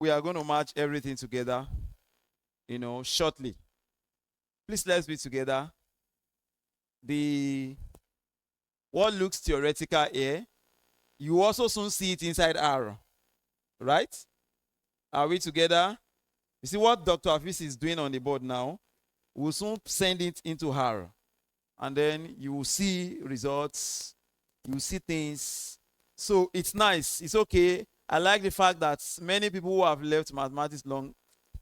we are going to match everything together, shortly. Please, let's be together. What looks theoretical here, you also soon see it inside R, right? Are we together? You see what Dr. Afis is doing on the board now? We'll soon send it into R. And then you will see results. You will see things. So it's nice. It's okay. I like the fact that many people who have left mathematics long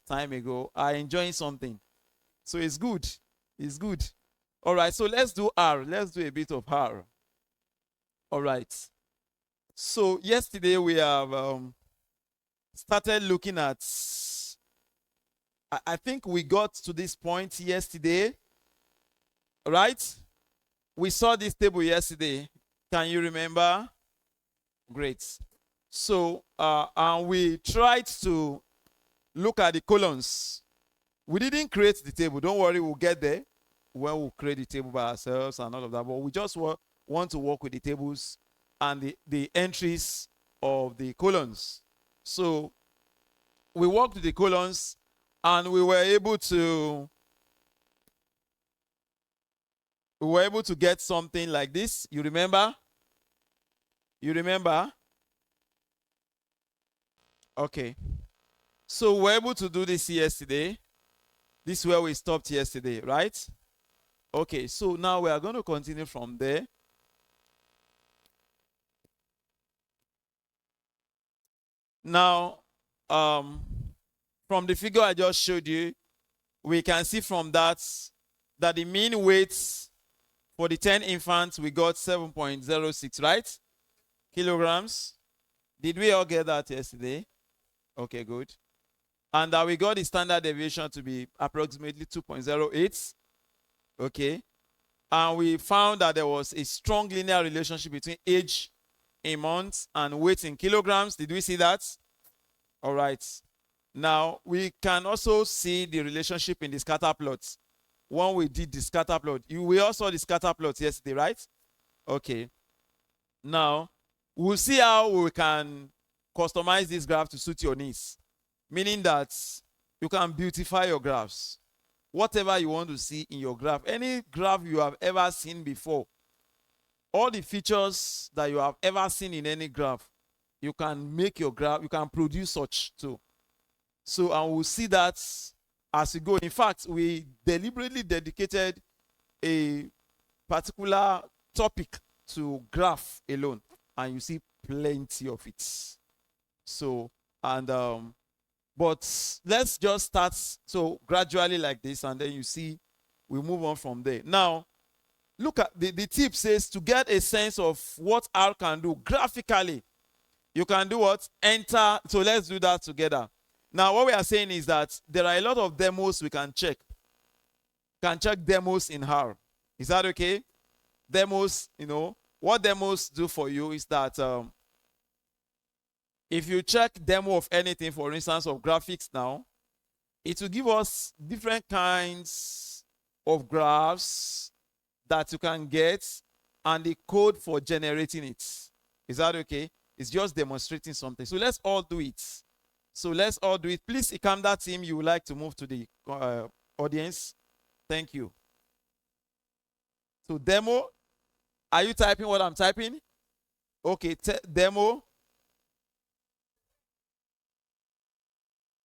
time ago are enjoying something. So it's good. It's good. All right. So let's do R. Let's do a bit of R. All right. So yesterday we have started looking at, I think we got to this point yesterday, right? We saw this table yesterday. Can you remember? Great. So, and we tried to look at the columns. We didn't create the table. Don't worry, we'll get there when we'll create the table by ourselves and all of that. But we just want to work with the tables and the entries of the columns. So, we worked with the columns and we were able to get something like this. You remember? You remember? Okay. So we're able to do this yesterday. This is where we stopped yesterday, right? Okay, so now we are going to continue from there. Now, from the figure I just showed you, we can see from that the mean weight for the 10 infants, we got 7.06, right? Kilograms. Did we all get that yesterday? Okay, good. And we got the standard deviation to be approximately 2.08. Okay. And we found that there was a strong linear relationship between age in months and weight in kilograms. Did we see that? All right. Now, we can also see the relationship in the scatter plots. When we did the scatter plot, we also saw the scatter plot yesterday, right? Okay. Now, we'll see how we can customize this graph to suit your needs. Meaning that you can beautify your graphs. Whatever you want to see in your graph, any graph you have ever seen before, all the features that you have ever seen in any graph, you can make your graph, you can produce such too. So, and we'll see that as we go. In fact, we deliberately dedicated a particular topic to graph alone, and you see plenty of it. So, and but let's just start so gradually like this, and then you see we move on from there. Now, look at the tip says to get a sense of what R can do graphically, you can do what? Enter. So let's do that together. Now, what we are saying is that there are a lot of demos we can check. You can check demos in R. Is that okay? Demos, what demos do for you is that if you check demo of anything, for instance, of graphics now, it will give us different kinds of graphs that you can get and the code for generating it. Is that okay? It's just demonstrating something. So let's all do it. So let's all do it. Please, ICAMMDA team, you would like to move to the audience. Thank you. So demo, are you typing what I'm typing? Okay, demo.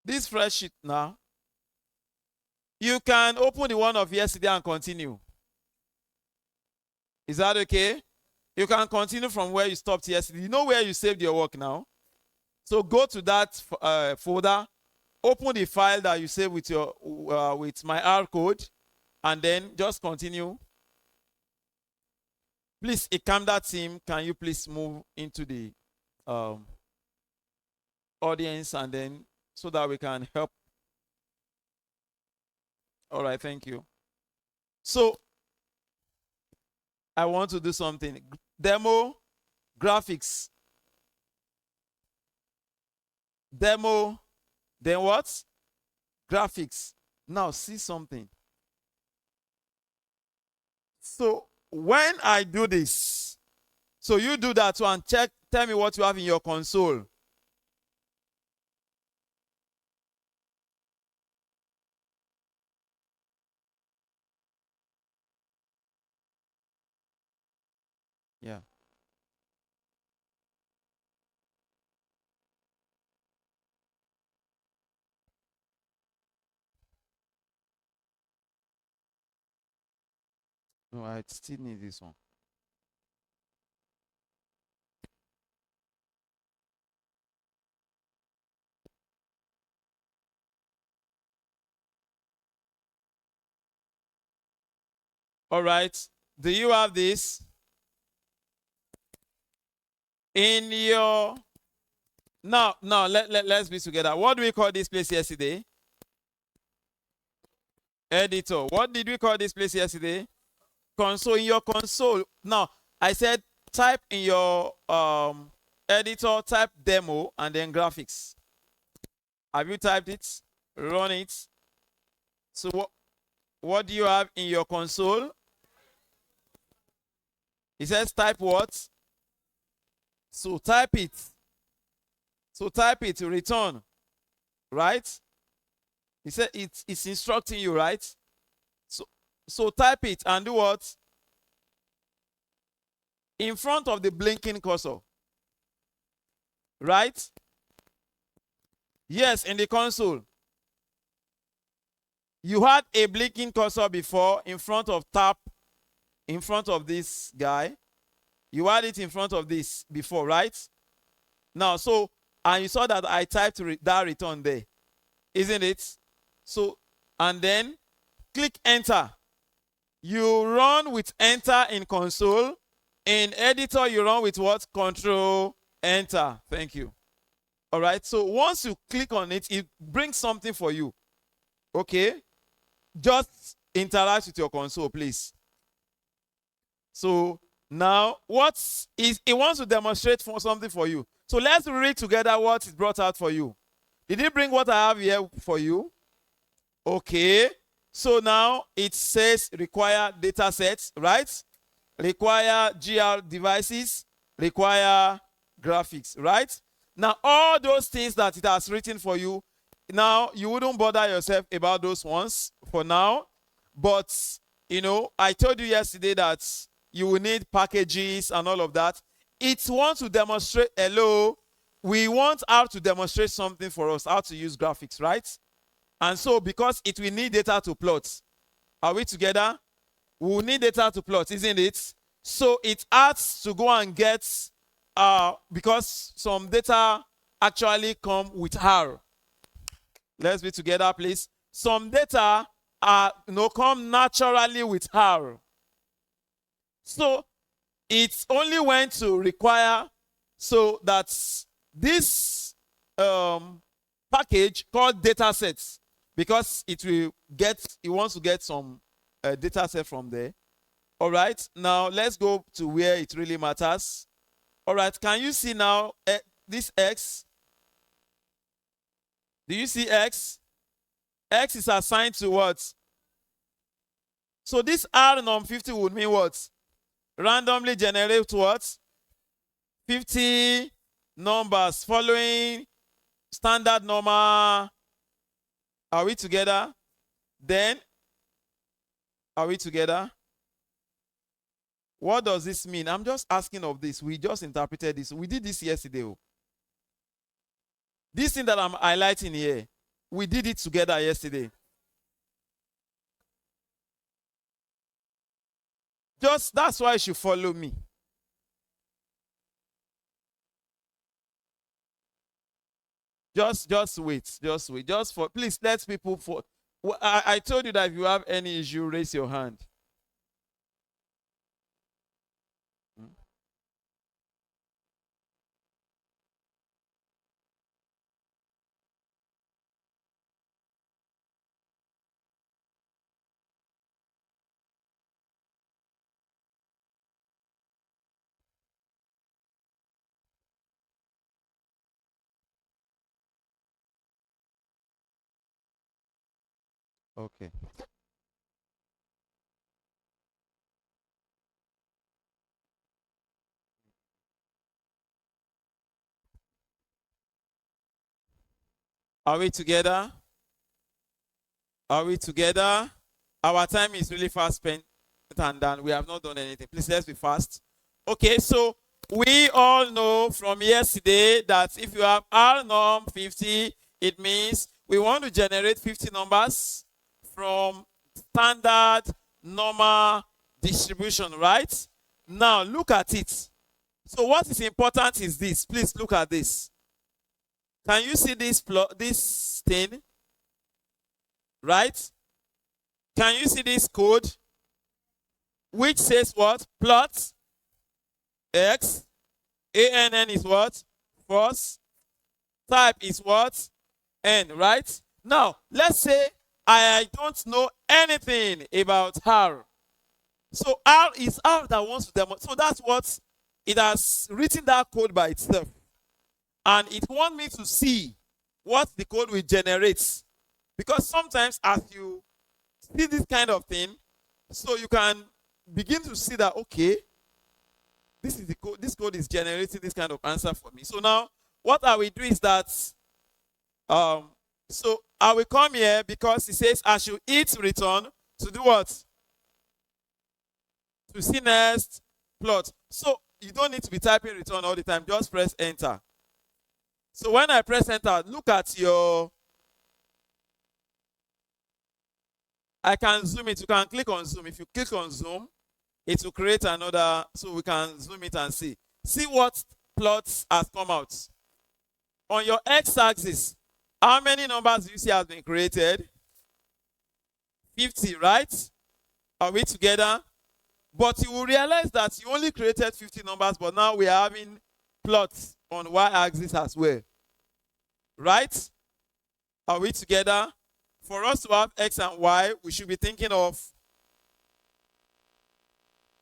This fresh sheet now, you can open the one of yesterday and continue. Is that okay? You can continue from where you stopped yesterday. You know where you saved your work now? So go to that folder, open the file that you saved with your with my R code, and then just continue. Please, ICAMMDA team, can you please move into the audience, and then so that we can help. All right, thank you. So I want to do something. Demo, graphics. Demo, then what? Graphics. Now see something. So when I do this, so you do that too and check, tell me what you have in your console. Yeah. No, I still need this one. All right. Do you have this in your now let's be together. What do we call this place yesterday? Editor. What did we call this place yesterday? Console. In your console. Now, I said type in your editor, type demo and then graphics. Have you typed it? Run it. So what do you have in your console? It says type what? So type it. So type it, return. Right? He said it's instructing you, right? So type it and do what? In front of the blinking cursor. Right? Yes, in the console. You had a blinking cursor before in front of tab, in front of this guy. You had it in front of this before, right? Now, so, and you saw that I typed that return there, isn't it? So, and then click enter. You run with enter in console. In editor, you run with what? Control enter. Thank you. All right. So once you click on it, it brings something for you. Okay. Just interact with your console, please. So now, it wants to demonstrate for something for you. So let's read together what it brought out for you. Did it bring what I have here for you? Okay. So now it says require data sets, right? Require GR devices, require graphics, right? Now all those things that it has written for you, now you wouldn't bother yourself about those ones for now. But, you know, I told you yesterday that you will need packages and all of that. It wants to demonstrate, hello, we want how to demonstrate something for us, how to use graphics, right? And so because it will need data to plot. Are we together? We will need data to plot, isn't it? So it has to go and get, because some data actually come with R. Let's be together, please. Some data come naturally with R. So it's only when to require, so that this package called data sets, because it wants to get some data set from there. All right, now let's go to where it really matters. All right, can you see now this X? Do you see X? X is assigned to what? So this R num 50 would mean what? Randomly generate what? 50 numbers following standard normal. Are we together? Then, are we together? What does this mean? I'm just asking of this. We just interpreted this. We did this yesterday. This thing that I'm highlighting here, we did it together yesterday. That's why you should follow me. Just wait. Just wait. Please let people I told you that if you have any issue, raise your hand. Okay. Are we together? Are we together? Our time is really fast spent and done. We have not done anything. Please let's be fast. Okay, so we all know from yesterday that if you have R norm 50, it means we want to generate 50 numbers from standard normal distribution, right? Now look at it. So what is important is this. Please look at this. Can you see this thing? Right? Can you see this code? Which says what? Plot X. ANN is what? First. Type is what? N, right? Now, let's say I don't know anything about R. So R is R that wants to demonstrate. So that's what it has written that code by itself. And it wants me to see what the code will generate. Because sometimes as you see this kind of thing, so you can begin to see that, okay, this is the code, this code is generating this kind of answer for me. So now what I will do is that so I will come here because it says I should hit return to do what? To see next plot. So you don't need to be typing return all the time, just press enter. So when I press enter, look at your, I can zoom it. You can click on zoom. If you click on zoom, it will create another, so we can zoom it and see. See what plots has come out. On your x-axis, how many numbers do you see has been created? 50, right? Are we together? But you will realize that you only created 50 numbers, but now we are having plots on y-axis as well. Right? Are we together? For us to have x and y, we should be thinking of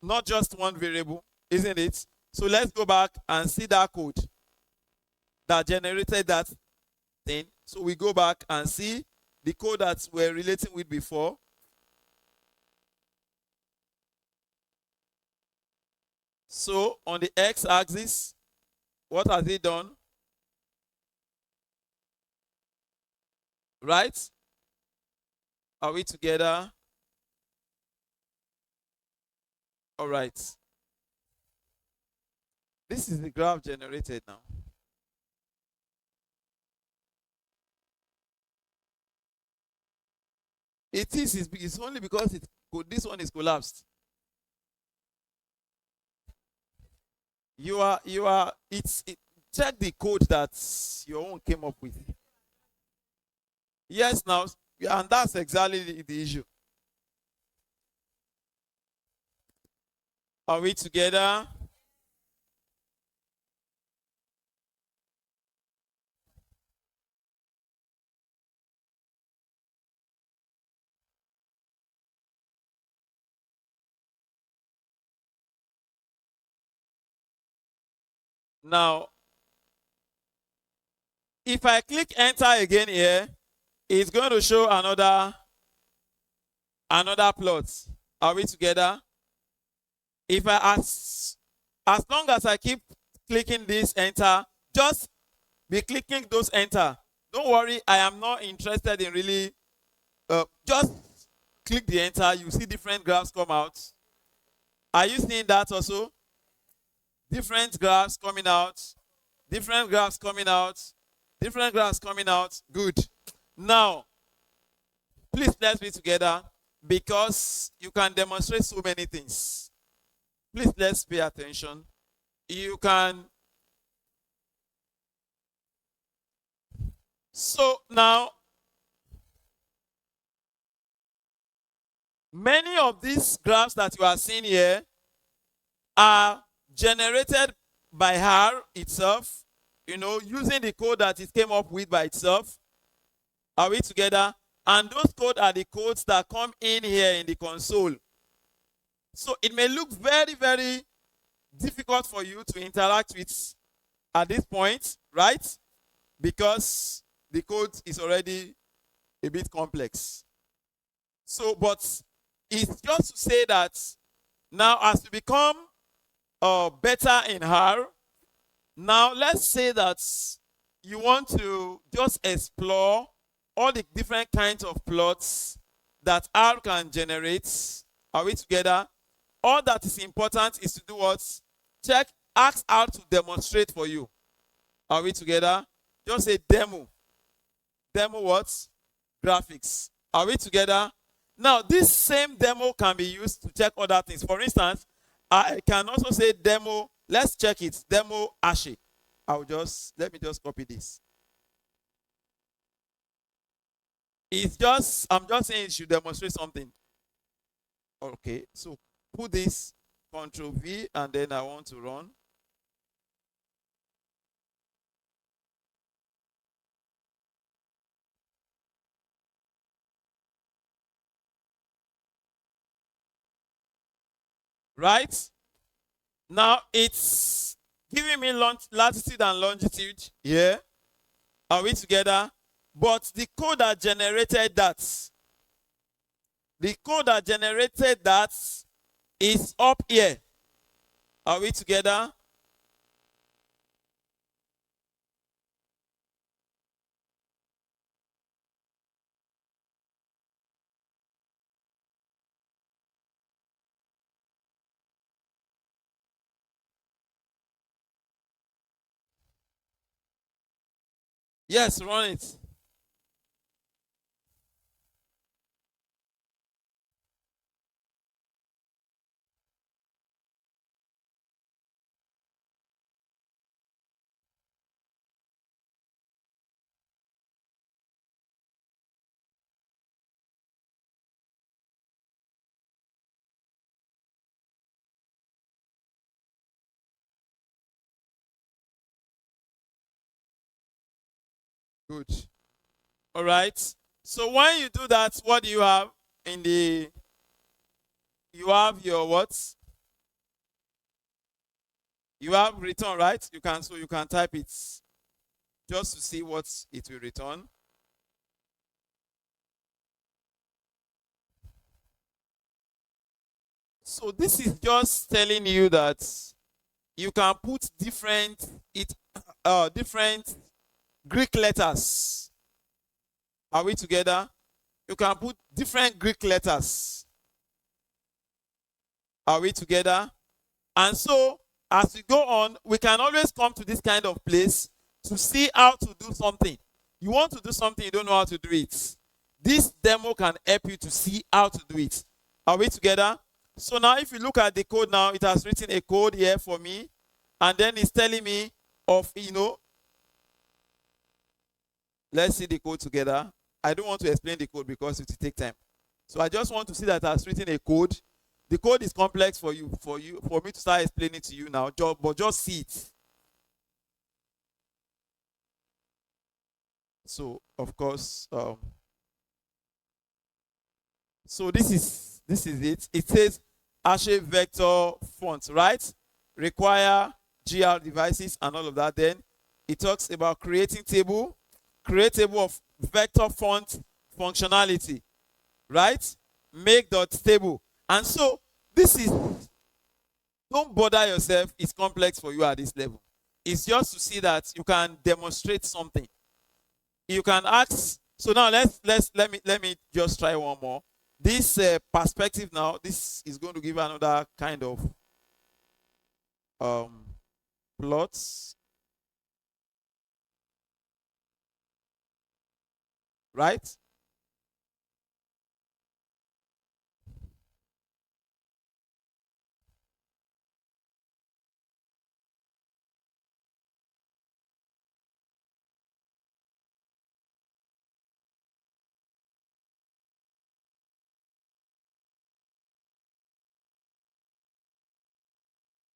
not just one variable, isn't it? So let's go back and see that code that generated that thing. So we go back and see the code that we're relating with before. So on the x-axis, what has it done? Right? Are we together? All right. This is the graph generated now. It's only because this one is collapsed. Check the code that your own came up with. Yes, now, and that's exactly the issue. Are we together? Now, if I click enter again here, it's going to show another plot. Are we together? If as long as I keep clicking this enter, just be clicking those enter. Don't worry, I am not interested in really, just click the enter, you see different graphs come out. Are you seeing that also? Different graphs coming out, different graphs coming out, different graphs coming out. Good. Now, please let's be together because you can demonstrate so many things. Please let's pay attention. You can. So now, many of these graphs that you are seeing here are generated by her itself, using the code that it came up with by itself. Are we together? And those codes are the codes that come in here in the console. So it may look very, very difficult for you to interact with at this point, right? Because the code is already a bit complex. So, but it's just to say that now as you become better in R, now let's say that you want to just explore all the different kinds of plots that R can generate. Are we together? All that is important is to do what? check, ask how to demonstrate for you. Are we together? Just say demo. Demo what? Graphics. Are we together? Now, this same demo can be used to check other things. For instance, I can also say demo. Let's check it. Demo Ashe. Let me just copy this. I'm just saying it should demonstrate something. Okay, so put this, Control V, and then I want to run. Right? Now it's giving me latitude and longitude. Yeah. Are we together? But the code that generated that is up here. Are we together? Yes, run it. Good. All right. So when you do that, what do you have in the? You have your what? You have return, right? You can type it just to see what it will return. So this is just telling you that you can put different Greek letters. Are we together? You can put different Greek letters. Are we together? And so, as we go on, we can always come to this kind of place to see how to do something. You want to do something, you don't know how to do it. This demo can help you to see how to do it. Are we together? So now if you look at the code now, it has written a code here for me. And then it's telling me of, let's see the code together. I don't want to explain the code because it will take time. So I just want to see that it has written a code. The code is complex for me to start explaining to you now, but just see it. So of course, so this is it. It says Ashe vector font, right? Require GR devices and all of that. Then it talks about create table of vector font functionality, right? Make dot table. And so this is, don't bother yourself, it's complex for you at this level. It's just to see that you can demonstrate something. You can ask. So now let me just try one more. This perspective now, this is going to give another kind of um, plots, right?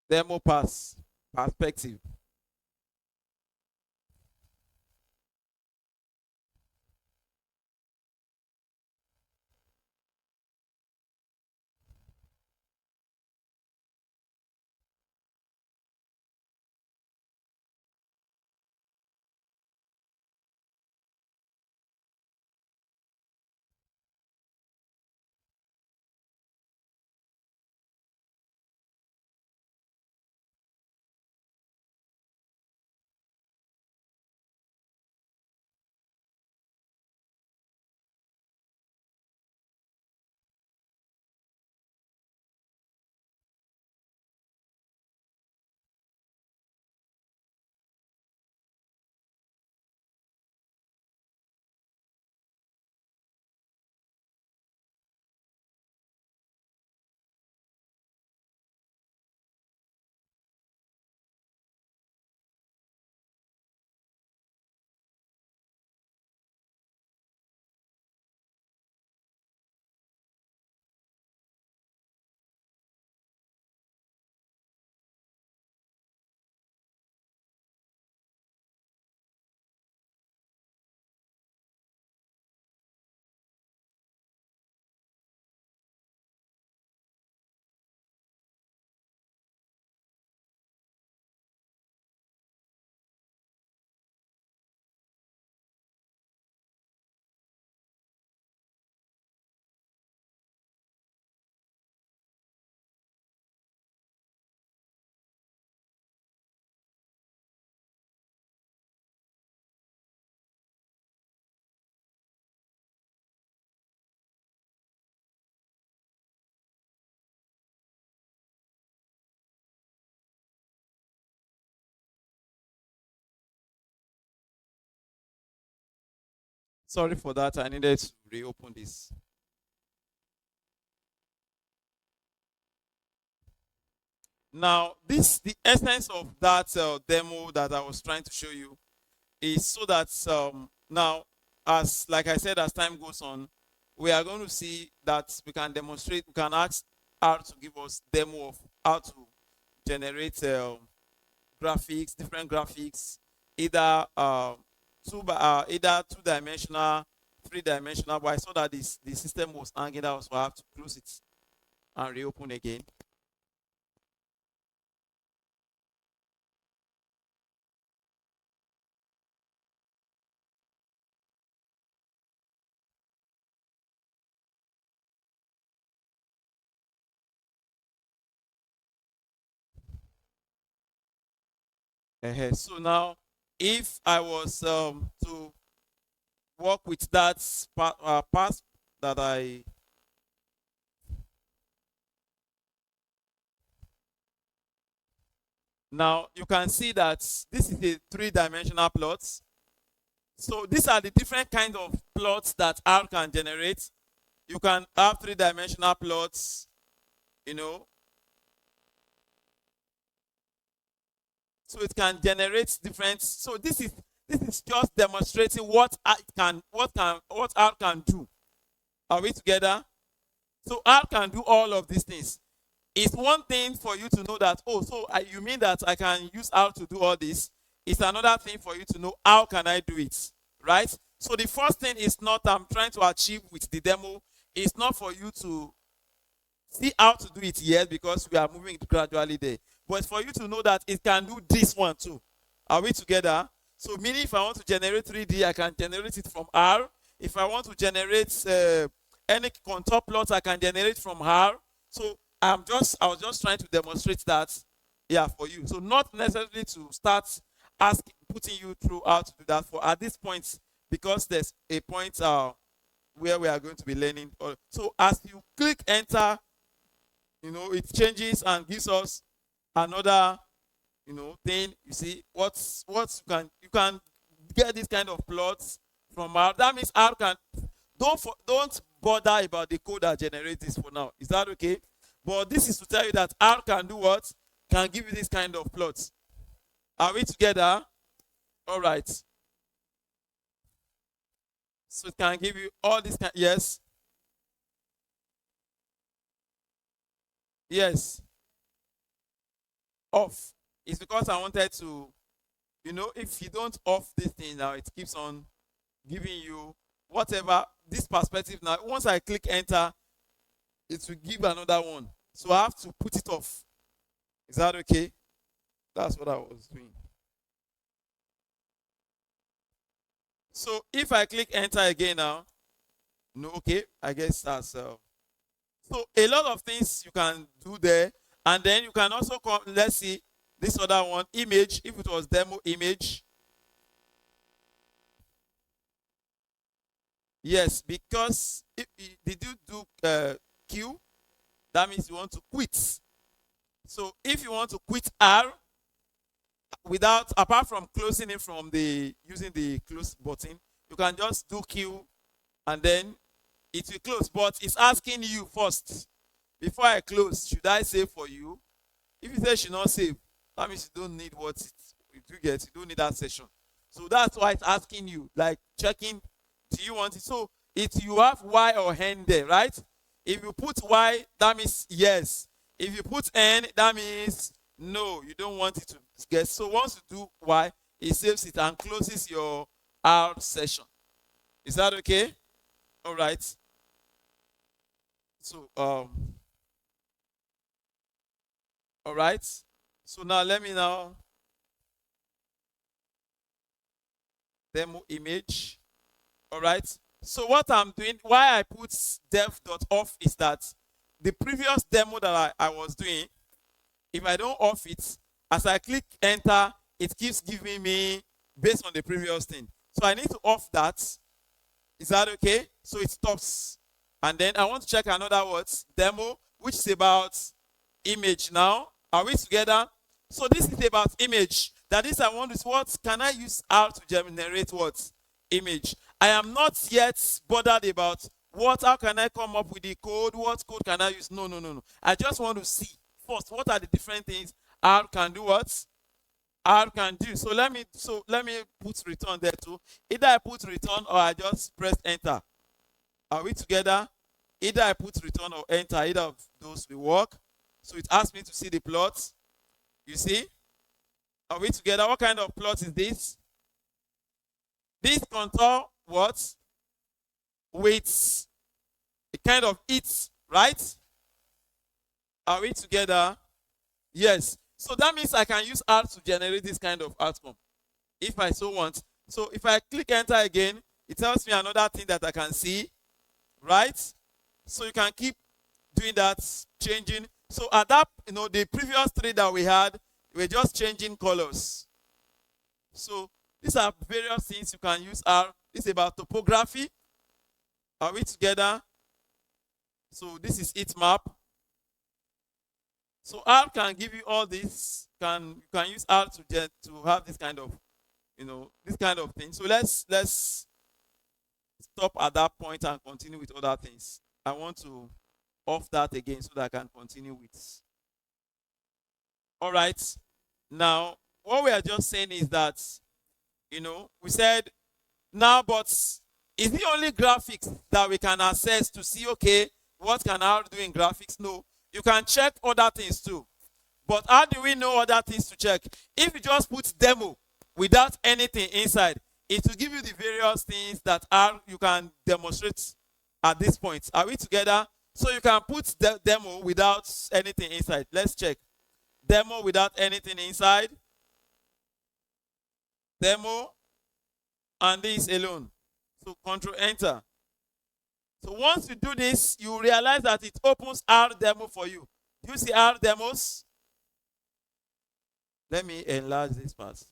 Demo perspective. Sorry for that. I needed to reopen this. Now, the essence of that demo that I was trying to show you is so that now, as like I said, as time goes on, we are going to see that we can demonstrate, we can ask R to give us demo of how to generate graphics, different graphics, either either two-dimensional, three-dimensional. But I saw that the system was hanging out, so I have to close it and reopen again. So now, if I was to work with that part that I now, you can see that this is a three-dimensional plot. So these are the different kinds of plots that R can generate. You can have three-dimensional plots, you know. So it can generate different. So this is just demonstrating what R can do. Are we together? So R can do all of these things. It's one thing for you to know that, oh, so you mean that I can use R to do all this? It's another thing for you to know, how can I do it, right? So the first thing is not I'm trying to achieve with the demo. It's not for you to see how to do it yet because we are moving gradually there. But for you to know that it can do this one too. Are we together? So meaning if I want to generate 3D, I can generate it from R. If I want to generate any contour plot, I can generate from R. So I was just trying to demonstrate that, yeah, for you. So not necessarily to start putting you through how to do that for at this point, because there's a point where we are going to be learning. So as you click enter, it changes and gives us another, thing. You see what you can get this kind of plots from R. That means R can don't bother about the code that generates this for now. Is that okay? But this is to tell you that R can do what? Can give you this kind of plots. Are we together? All right. So it can give you all this kind. Yes. Yes. Off. It's because I wanted to, if you don't off this thing now, it keeps on giving you whatever this perspective. Now, once I click enter, it will give another one. So I have to put it off. Is that okay? That's what I was doing. So if I click enter again now, no, okay, I guess that's so a lot of things you can do there, and then you can also come. Let's see this other one, image. If it was demo image, yes, because did you do Q? That means you want to quit. So if you want to quit R apart from closing it from using the close button, you can just do Q and then it will close. But it's asking you first, before I close, should I save for you? If you say should not save, that means you don't need you don't need that session. So that's why it's asking you, like checking, do you want it? So you have Y or N there, right? If you put Y, that means yes. If you put N, that means no, you don't want it to get. So once you do Y, it saves it and closes your R session. Is that okay? All right. So all right. So now let me demo image. All right. So what I'm doing, why I put dev.off is that the previous demo that I was doing, if I don't off it, as I click enter, it keeps giving me based on the previous thing. So I need to off that. Is that okay? So it stops. And then I want to check another demo, which is about image now. Are we together? So this is about image. That is, I want to what can I use R to generate what? Image. I am not yet bothered about how can I come up with the code, what code can I use. No, no, no, no. I just want to see first what are the different things R can do, what R can do. So let me put return there too. Either I put return or I just press enter. Are we together? Either I put return or enter, either of those will work. So it asks me to see the plot. You see? Are we together? What kind of plot is this? This contour what? With a kind of it, right? Are we together? Yes. So that means I can use R to generate this kind of outcome if I so want. So if I click enter again, it tells me another thing that I can see, right? So you can keep doing that, changing. So at that, the previous three that we had, we're just changing colors. So these are various things you can use R. This is about topography. Are we together? So this is its map. So R can give you all this. You can use R to have this kind of, this kind of thing. So let's stop at that point and continue with other things. I want to off that again so that I can continue with. All right. Now, what we are just saying is that, we said now, but is the only graphics that we can access to see, okay, what can R do in graphics? No. You can check other things too. But how do we know other things to check? If you just put demo without anything inside, it will give you the various things that you can demonstrate at this point. Are we together? So you can put the demo without anything inside. Let's check. Demo without anything inside. Demo and this alone. So control enter. So once you do this, you realize that it opens R demo for you. Do you see R demos? Let me enlarge this part.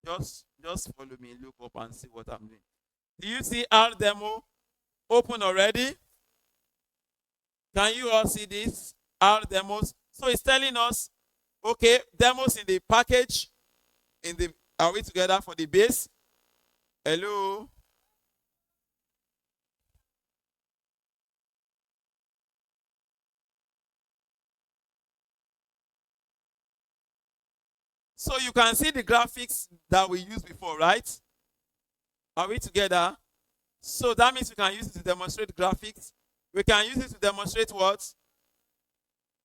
Just follow me, look up and see what I'm doing. Do you see R demo open already? Can you all see this? R demos. So it's telling us, okay, demos in the package, are we together for the base? Hello? So you can see the graphics that we used before, right? Are we together? So that means we can use it to demonstrate graphics. We can use it to demonstrate what?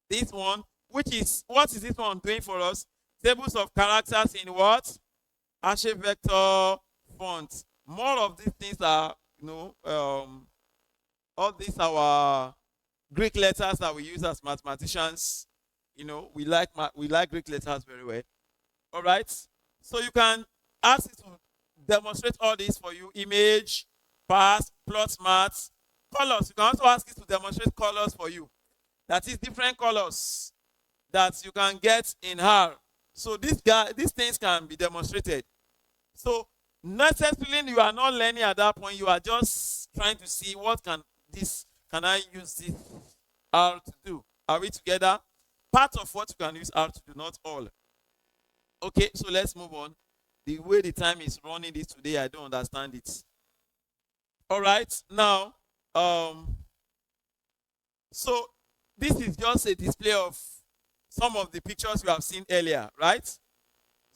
This one, what is this one doing for us? Tables of characters in what? Array vector font. More of these things are, all these are our Greek letters that we use as mathematicians. We like Greek letters very well. All right. So you can ask it to demonstrate all this for you. Image, path, plot math, colors. You can also ask it to demonstrate colors for you. That is different colors that you can get in R. So these things can be demonstrated. So necessarily you are not learning at that point. You are just trying to see what can I use this R to do. Are we together? Part of what you can use R to do, not all. Okay, so let's move on. The way the time is running this today, I don't understand it. All right, now, so this is just a display of some of the pictures we have seen earlier, right?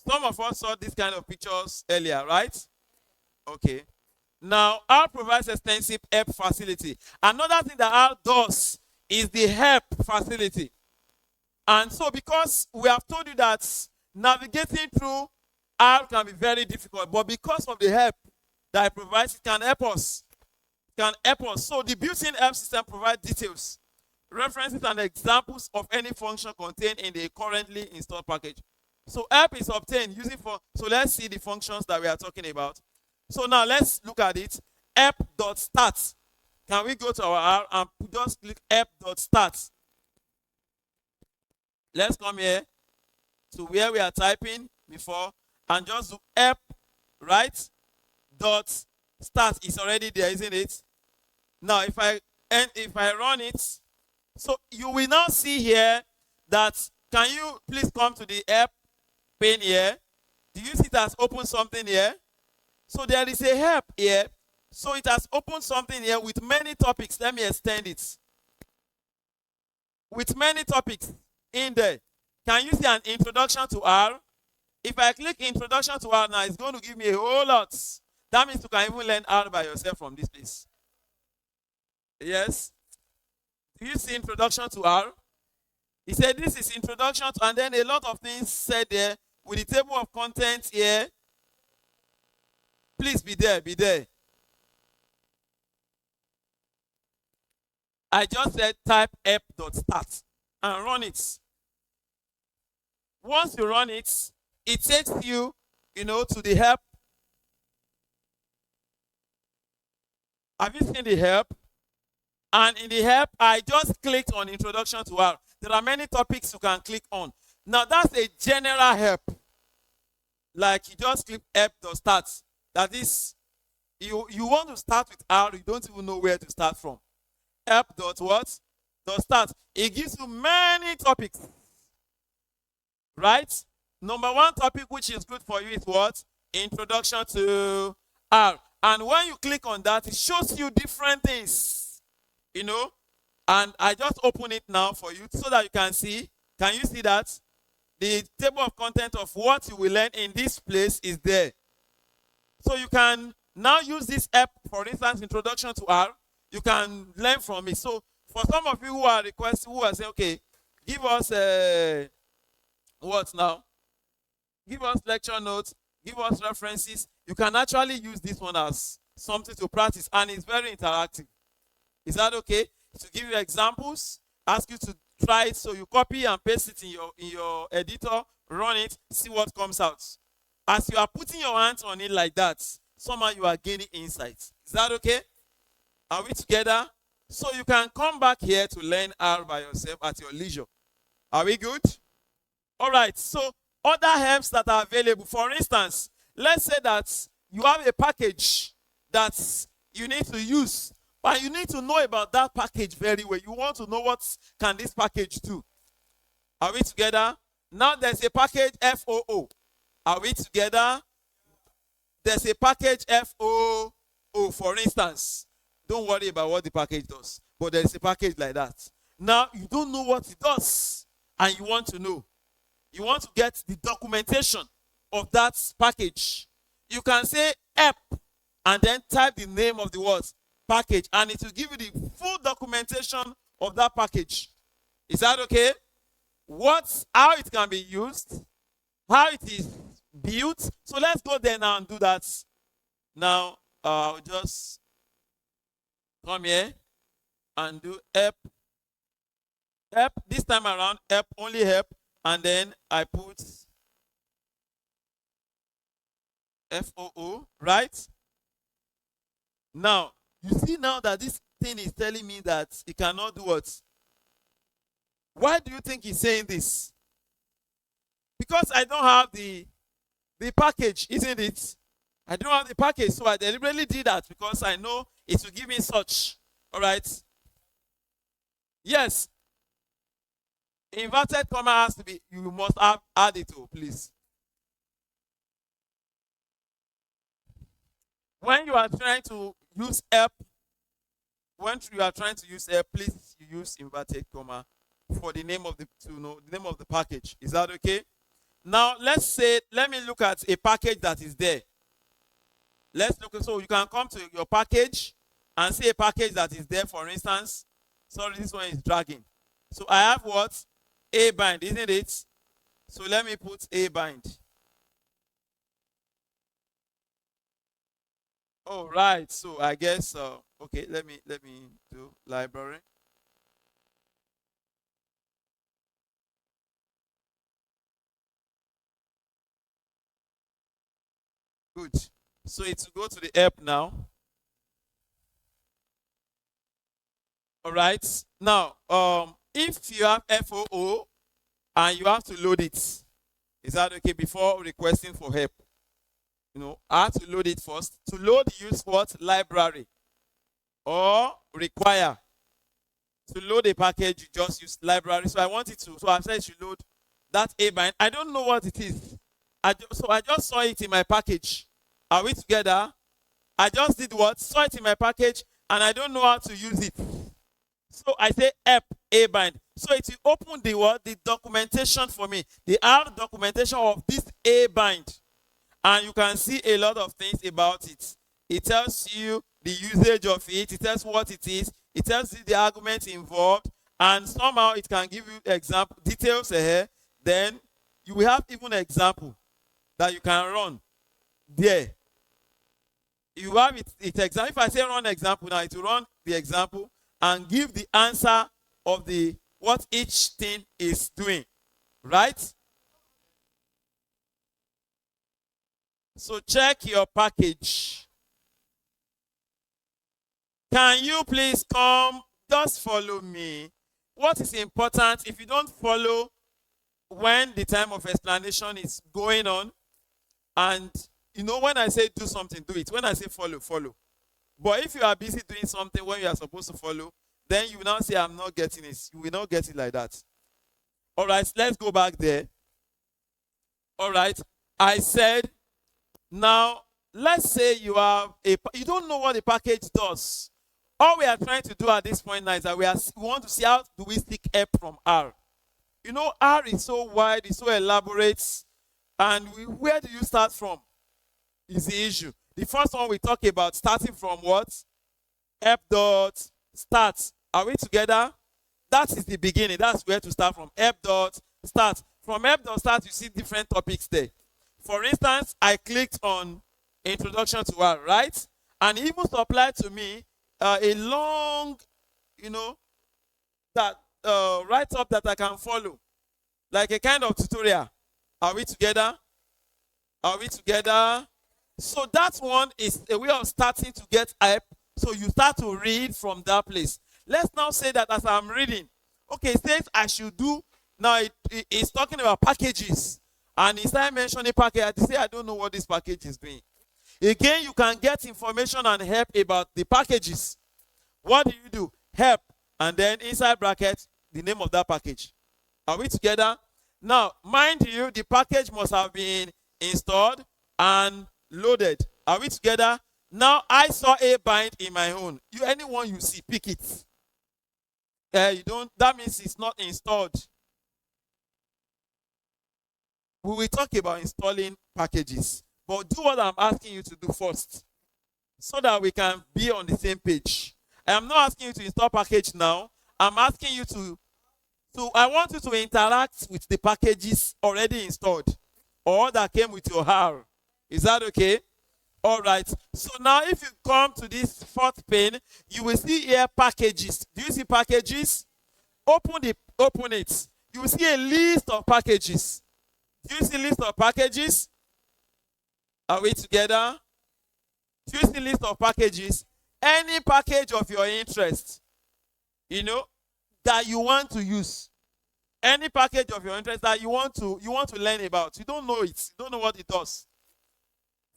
Some of us saw this kind of pictures earlier, right? Okay. Now, R provides extensive help facility. Another thing that R does is the help facility. And so because we have told you that navigating through R can be very difficult, but because of the help that it provides, it can help us. It can help us. So the built-in help system provides details, references, and examples of any function contained in the currently installed package. So help is obtained using so let's see the functions that we are talking about. So now let's look at it. help.start. Can we go to our R and just click help.start? Let's come here to where we are typing before and just do help, right? Dot start is already there, isn't it? Now if I run it, so you will now see here that, can you please come to the help pane here. Do you see it has opened something here? So there is a help here. So it has opened something here with many topics. Let me extend it. With many topics in there. Can you see an introduction to R? If I click introduction to R now, it's going to give me a whole lot. That means you can even learn R by yourself from this place. Yes? Do you see introduction to R? He said this is introduction to, and then a lot of things said there with the table of contents here. Please be there, be there. I just said type help.start and run it. Once you run it, it takes you, to the help. Have you seen the help? And in the help, I just clicked on introduction to R. There are many topics you can click on. Now that's a general help. Like you just click help.start. That is, you want to start with R, you don't even know where to start from. Help.what? .start. It gives you many topics. Right? Number one topic which is good for you is what? Introduction to R. And when you click on that, it shows you different things. And I just open it now for you so that you can see. Can you see that? The table of content of what you will learn in this place is there. So you can now use this app, for instance, introduction to R. You can learn from it. So for some of you who are requesting, who are saying, okay, give us what now? Give us lecture notes, give us references. You can actually use this one as something to practice, and it's very interactive. Is that okay? To give you examples, ask you to try it, so you copy and paste it in your editor, run it, see what comes out. As you are putting your hands on it like that, somehow you are gaining insights. Is that okay? Are we together? So you can come back here to learn R by yourself at your leisure. Are we good? All right. So other helps that are available. For instance, let's say that you have a package that you need to use, but you need to know about that package very well. You want to know what can this package do. Are we together? Now there's a package FOO. Are we together? There's a package FOO, for instance. Don't worry about what the package does, but there's a package like that. Now you don't know what it does, and you want to know. You want to get the documentation of that package. You can say app and then type the name of the word package, and it will give you the full documentation of that package. Is that okay? How it can be used, how it is built. So let's go there now and do that. Now I'll just come here and do help. Help. This time around, help, only help. And then I put FOO, right? Now, you see now that this thing is telling me that it cannot do what? Why do you think he's saying this? Because I don't have the package, isn't it? I don't have the package, so I deliberately did that because I know it will give me such. All right? Yes. Inverted comma has to be, you must have add it to, please. When you are trying to use help, please use inverted comma for the name of the name of the package. Is that okay? Now let me look at a package that is there. Let's look. So you can come to your package and see a package that is there. For instance, sorry, this one is dragging. So I have what? A bind, isn't it? So let me put a bind. Oh, right. So I guess okay. Let me do library. Good. So it's to go to the help now. All right. Now, if you have FOO and you have to load it, is that okay before requesting for help? I have to load it first. To load, use what? Library or require. To load a package, you just use library. So I want it to. So I said you load that A bind. I don't know what it is. So I just saw it in my package. Are we together? I just did what? Saw it in my package and I don't know how to use it. So I say help a bind. So it will open the what? The documentation for me. The R documentation of this a bind. And you can see a lot of things about it. It tells you the usage of it. It tells what it is. It tells you the arguments involved. And somehow it can give you example details here. Then you will have even an example that you can run there. You have it example. If I say run example now, it will run the example and give the answer of the what each thing is doing. Right? So check your package. Can you please come? Just follow me. What is important, if you don't follow when the time of explanation is going on, and you know when I say do something, do it. When I say follow, follow. But if you are busy doing something when you are supposed to follow, then you will now say I'm not getting it. You will not get it like that. All right, let's go back there. All right, I said, now let's say you don't know what the package does. All we are trying to do at this point now is that we want to see how do we stick F from R. You know, R is so wide, it's so elaborate, and where do you start from is the issue. The first one we talk about starting from what? F.start. Are we together? That is the beginning. That's where to start from. F.start. From F.start, you see different topics there. For instance, I clicked on Introduction to R, right? And it even supplied to me a long, that write-up that I can follow. Like a kind of tutorial. Are we together? Are we together? So that one is a way of starting to get hype. So you start to read from that place. Let's now say that as I'm reading, okay, it says I should do, now it's talking about packages. And instead of mentioning package, I say I don't know what this package is doing. Again, you can get information and help about the packages. What do? Help. And then inside bracket, the name of that package. Are we together? Now, mind you, the package must have been installed and loaded. Are we together? Now, I saw a bind in my own. Anyone you see, pick it. That means it's not installed. We will talk about installing packages. But do what I'm asking you to do first, so that we can be on the same page. I am not asking you to install package now. I'm asking you I want you to interact with the packages already installed or that came with your R. Is that okay? All right. So now if you come to this fourth pane, you will see here packages. Do you see packages? Open it. You will see a list of packages. Do you see a list of packages? Are we together? Do you see a list of packages? Any package of your interest, that you want to use. Any package of your interest that you want to learn about. You don't know it. You don't know what it does.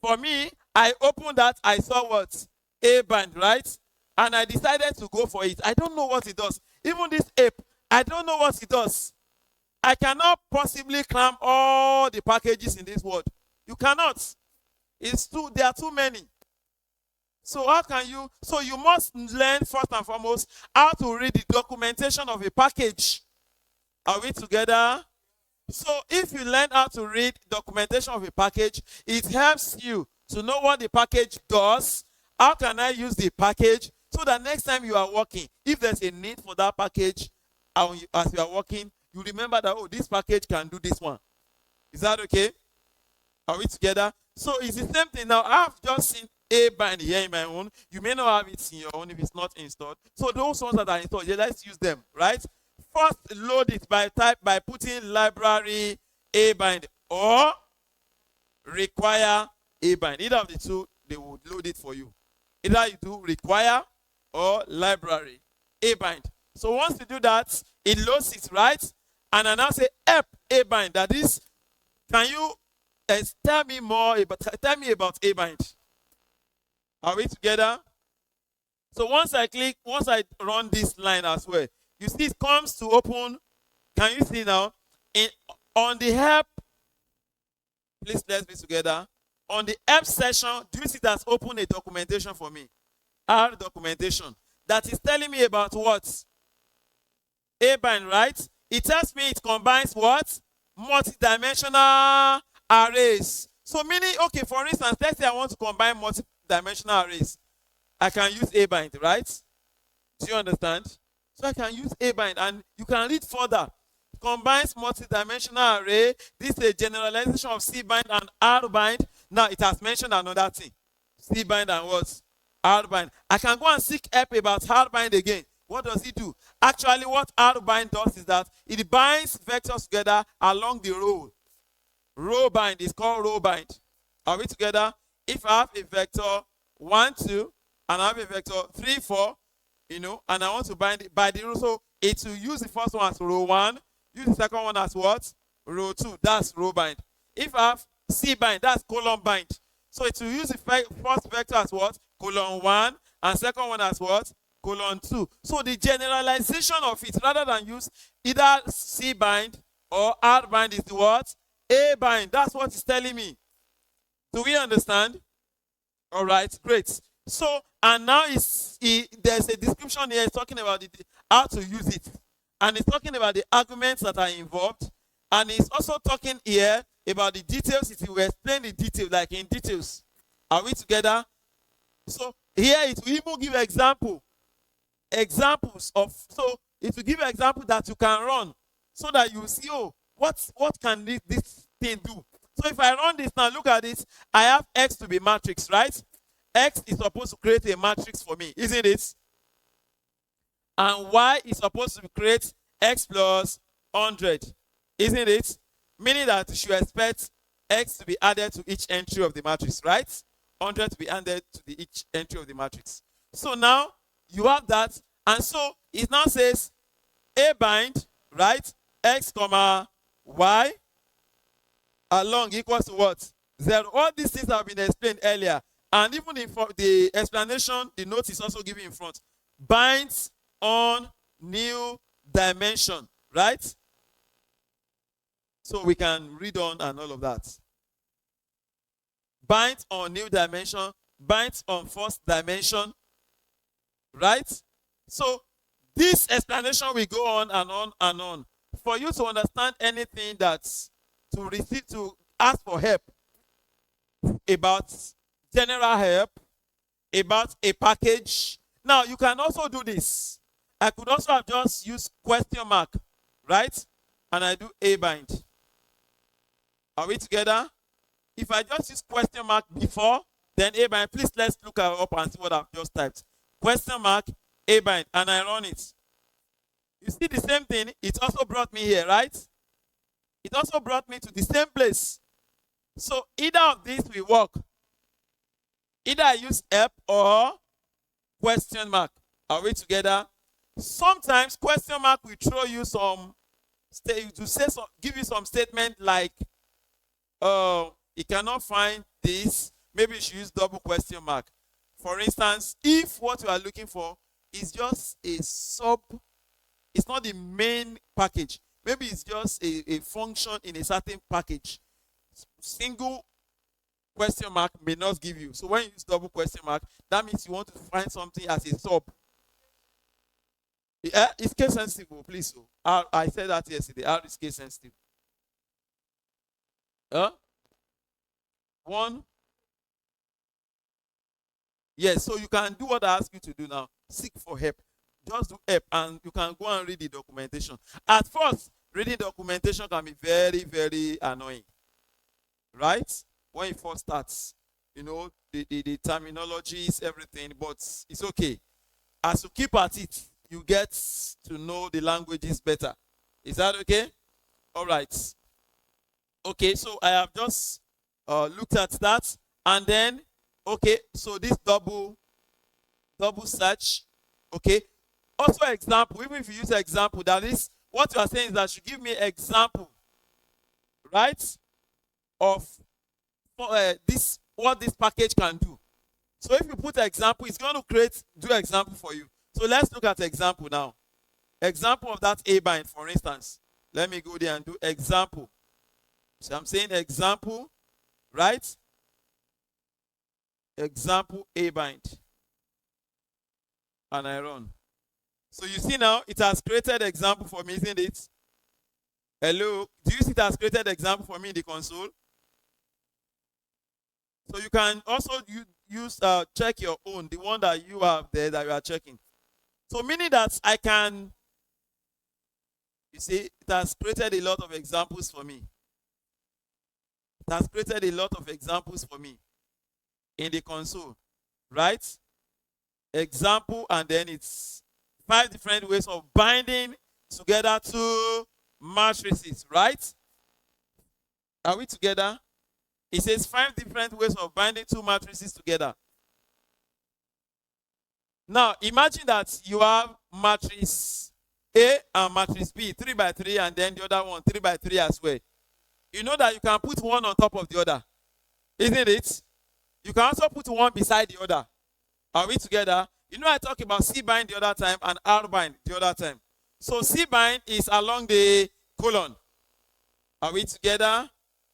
For me, I opened that. I saw what? A band, right? And I decided to go for it. I don't know what it does. Even this ape, I don't know what it does. I cannot possibly cram all the packages in this world. You cannot. There are too many. So how can you? So you must learn first and foremost how to read the documentation of a package. Are we together? So if you learn how to read documentation of a package, it helps you to know what the package does. How can I use the package so that next time you are working, if there's a need for that package as you are working, you remember that, oh, this package can do this one. Is that okay? Are we together? So it's the same thing now. I've just seen a bind here in my own. You may not have it in your own if it's not installed. So those ones that are installed, yeah, let's use them, right? First, load it by putting library a bind or require a bind. Either of the two, they will load it for you. Either you do require or library a bind. So once you do that, it loads it, right? And I now say help a bind. That is, can you tell me about a bind? Are we together? So once I run this line as well, you see it comes to open. Can you see now? On the help Please let's be together. On the help session, do you see that's open a documentation for me? R documentation. That is telling me about what? A bind, right? It tells me it combines what? Multi-dimensional arrays. So meaning, okay, for instance, let's say I want to combine multi-dimensional arrays. I can use A bind, right? Do you understand? So I can use A bind, and you can read further. Combines multi-dimensional array. This is a generalization of C bind and R bind. Now it has mentioned another thing. C bind and what? R bind. I can go and seek help about R bind again. What does it do? Actually, what R bind does is that it binds vectors together along the row. Row bind is called row bind. Are we together? If I have a vector 1, 2, and I have a vector 3, 4, and I want to bind it by the row, so it will use the first one as row 1, use the second one as what? Row 2. That's row bind. If I have C bind, that's column bind. So it will use the first vector as what? Column 1, and second one as what? Column 2. So the generalization of it, rather than use either C bind or R bind, is the what? A bind. That's what it's telling me. Do we understand? All right, great. So, and now there's a description here. It's talking about how to use it. And it's talking about the arguments that are involved. And it's also talking here about the details. It will explain the detail, like in details. Are we together? So here it will even give examples of, so it will give an example that you can run so that you see, oh, what can this thing do? So if I run this now, look at this. I have X to be matrix, right? X is supposed to create a matrix for me, isn't it? And Y is supposed to create X plus 100, isn't it? Meaning that you should expect X to be added to each entry of the matrix, right? 100 to be added to each entry of the matrix. So now you have that, and so it now says A bind, right? X comma Y along equals to what? 0. All these things have been explained earlier. And even in the explanation, the note is also given in front. Binds on new dimension, right? So we can read on and all of that. Binds on new dimension, binds on first dimension, right? So this explanation will go on and on and on. For you to understand anything that's to ask for help about general help, about a package. Now you can also do this. I could also have just used question mark, right? And I do A bind. Are we together? If I just use question mark before, then A bind, please let's look up and see what I've just typed. Question mark, A bind, and I run it. You see the same thing, it also brought me here, right? It also brought me to the same place. So either of these will work. Either I use help or question mark. Are we together? Sometimes question mark will throw you give you some statement like, you cannot find this. Maybe you should use double question mark. For instance, if what you are looking for is just a it's not the main package. Maybe it's just a function in a certain package. Single question mark may not give you. So when you use double question mark, that means you want to find something as a sub. It's case sensitive, please. So I said that yesterday. R is case sensitive. One. Yes, so you can do what I ask you to do now. Seek for help. Just do help, and you can go and read the documentation. At first, reading documentation can be very, very annoying. Right? When it first starts, the terminologies, everything, but it's okay. As you keep at it, you get to know the languages better. Is that okay? All right. Okay, so I have just looked at that, and then, okay, so this double search, okay. Also example, even if you use example, that is, what you are saying is that you give me example, right, of what this package can do. So if you put example, it's going to do example for you. So let's look at example now. Example of that A bind, for instance. Let me go there and do example. So I'm saying example, right? Example A bind. And I run. So you see now, it has created example for me, isn't it? Hello? Do you see it has created example for me in the console? So you can also use check your own, the one that you have there that you are checking. So meaning that I can, you see, it has created a lot of examples for me. It has created a lot of examples for me in the console, right? Example, and then it's 5 different ways of binding together 2 matrices, right? Are we together? It says 5 different ways of binding 2 matrices together. Now, imagine that you have matrix A and matrix B, 3 by 3, and then the other one, 3 by 3 as well. You know that you can put one on top of the other, isn't it? You can also put one beside the other. Are we together? You know I talked about C bind the other time and R bind the other time. So C bind is along the colon. Are we together?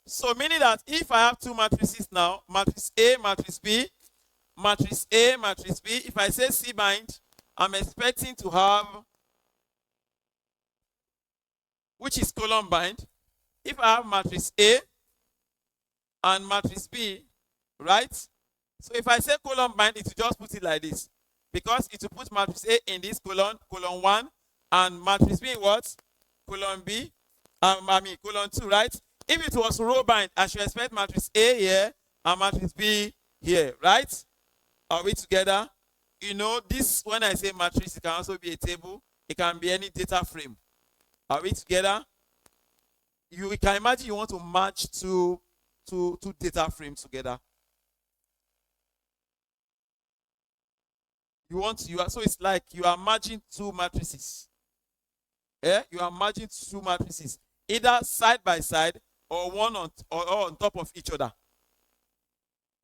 So meaning that if I have 2 matrices now, matrix A, matrix B, matrix A, matrix B, if I say C bind, I'm expecting to have, which is colon bind. If I have matrix A and matrix B, right? So if I say colon bind, it will just put it like this. Because it will put matrix A in this colon, colon 1, and matrix B in what? Colon B, colon 2, right? If it was row bind, I should expect matrix A here and matrix B here, right? Are we together? You know, this, when I say matrix, it can also be a table. It can be any data frame. Are we together? You can imagine you want to match two data frames together. So it's like you are merging 2 matrices. Yeah? You are merging 2 matrices, either side by side or one on top of each other.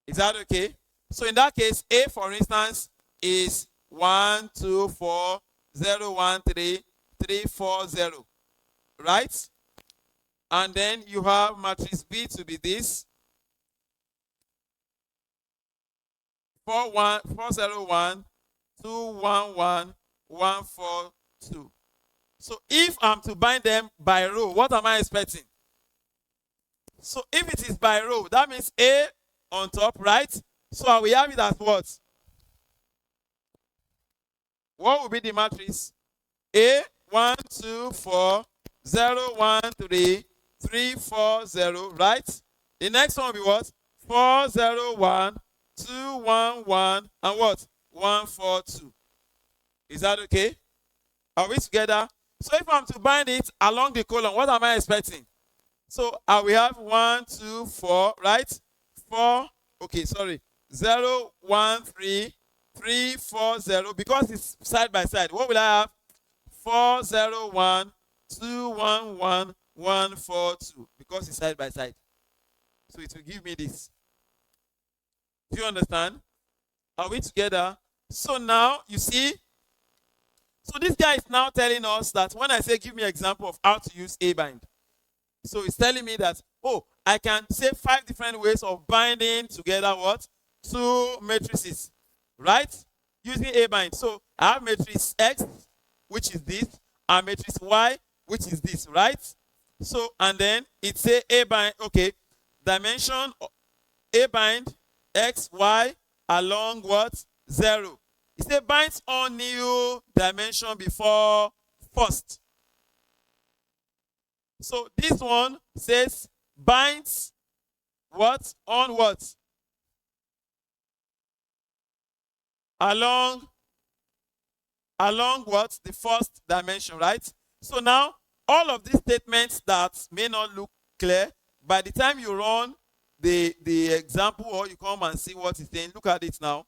Is that okay? So in that case, A, for instance, is 1, 2, 4, 0, 1, 3, 3, 4, 0. Right? And then you have matrix B to be this. 4, 1, 4, 0, 1, 2, 1, 1, 1, 4, 2. So if I'm to bind them by row, what am I expecting? So if it is by row, that means A on top, right? So we have it as what? What will be the matrix? A, 1, 2, 4, 0, 1, 3, 3, 4, 0, right? The next one will be what? 4, 0, 1, 2, 1, 1, and what? 1, 4, 2. Is that okay? Are we together? So if I'm to bind it along the colon, what am I expecting? So we have 1, 2, 4, right? 4, okay, sorry. 0, 1, 3, 3, 4, 0. Because it's side by side, what will I have? 4, 0, 1, 2, 1, 1, 1, 4, 2. Because it's side by side. So it will give me this. Do you understand? Are we together? So now, you see, so this guy is now telling us that when I say give me an example of how to use A bind. So it's telling me that, oh, I can say 5 different ways of binding together what? 2 matrices, right? Using A bind. So I have matrix X, which is this, and matrix Y, which is this, right? So, and then it say A bind, okay, dimension A bind X, Y along what? 0. It says binds on new dimension before first. So this one says binds what? On what? Along what? The first dimension, right? So now, all of these statements that may not look clear, by the time you run the example or you come and see what it's saying, look at it now.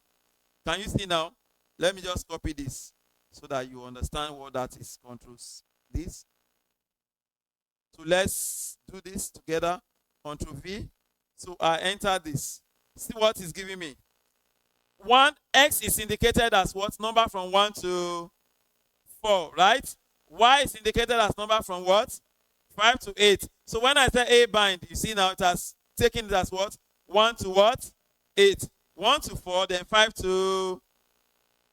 Can you see now? Let me just copy this so that you understand what that is. Controls this. So let's do this together. Control V. So I enter this. See what it's giving me. 1, X is indicated as what? Number from 1 to 4, right? Y is indicated as number from what? 5 to 8. So when I say A bind, you see now it has taken it as what? 1 to what? 8. 1 to 4, then 5 to...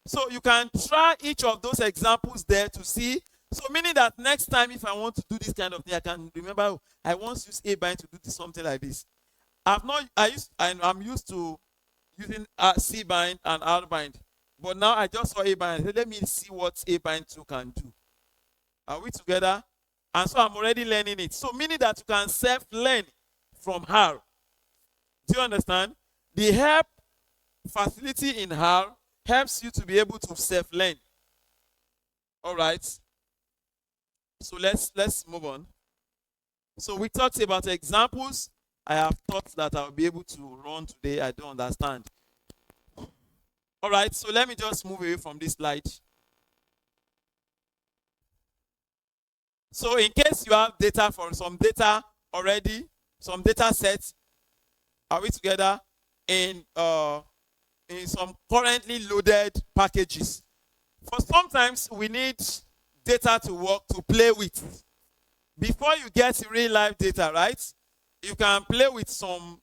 So you can try each of those examples there to see. So meaning that next time if I want to do this kind of thing, I can remember, oh, I once used A bind to do this, something like this. I'm used to using C bind and R bind. But now I just saw A bind. So let me see what A bind 2 can do. Are we together? And so I'm already learning it. So meaning that you can self-learn from her. Do you understand? The help facility in her helps you to be able to self-learn. All right. So let's move on. So we talked about examples. I have thought that I'll be able to run today. I don't understand. All right. So let me just move away from this slide. So in case you have data for some data already, some data sets, are we together, in some currently loaded packages? For sometimes we need data to work, to play with. Before you get real life data, right? You can play with some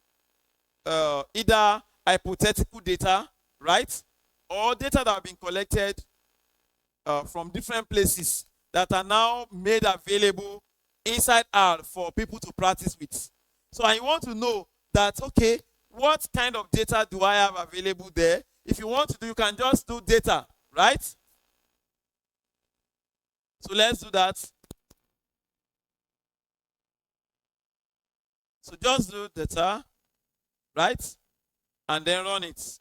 either hypothetical data, right? Or data that have been collected from different places that are now made available inside R for people to practice with. So I want to know that, okay, what kind of data do I have available there? If you want to do, you can just do data, right? So let's do that. So just do data, right? And then run it.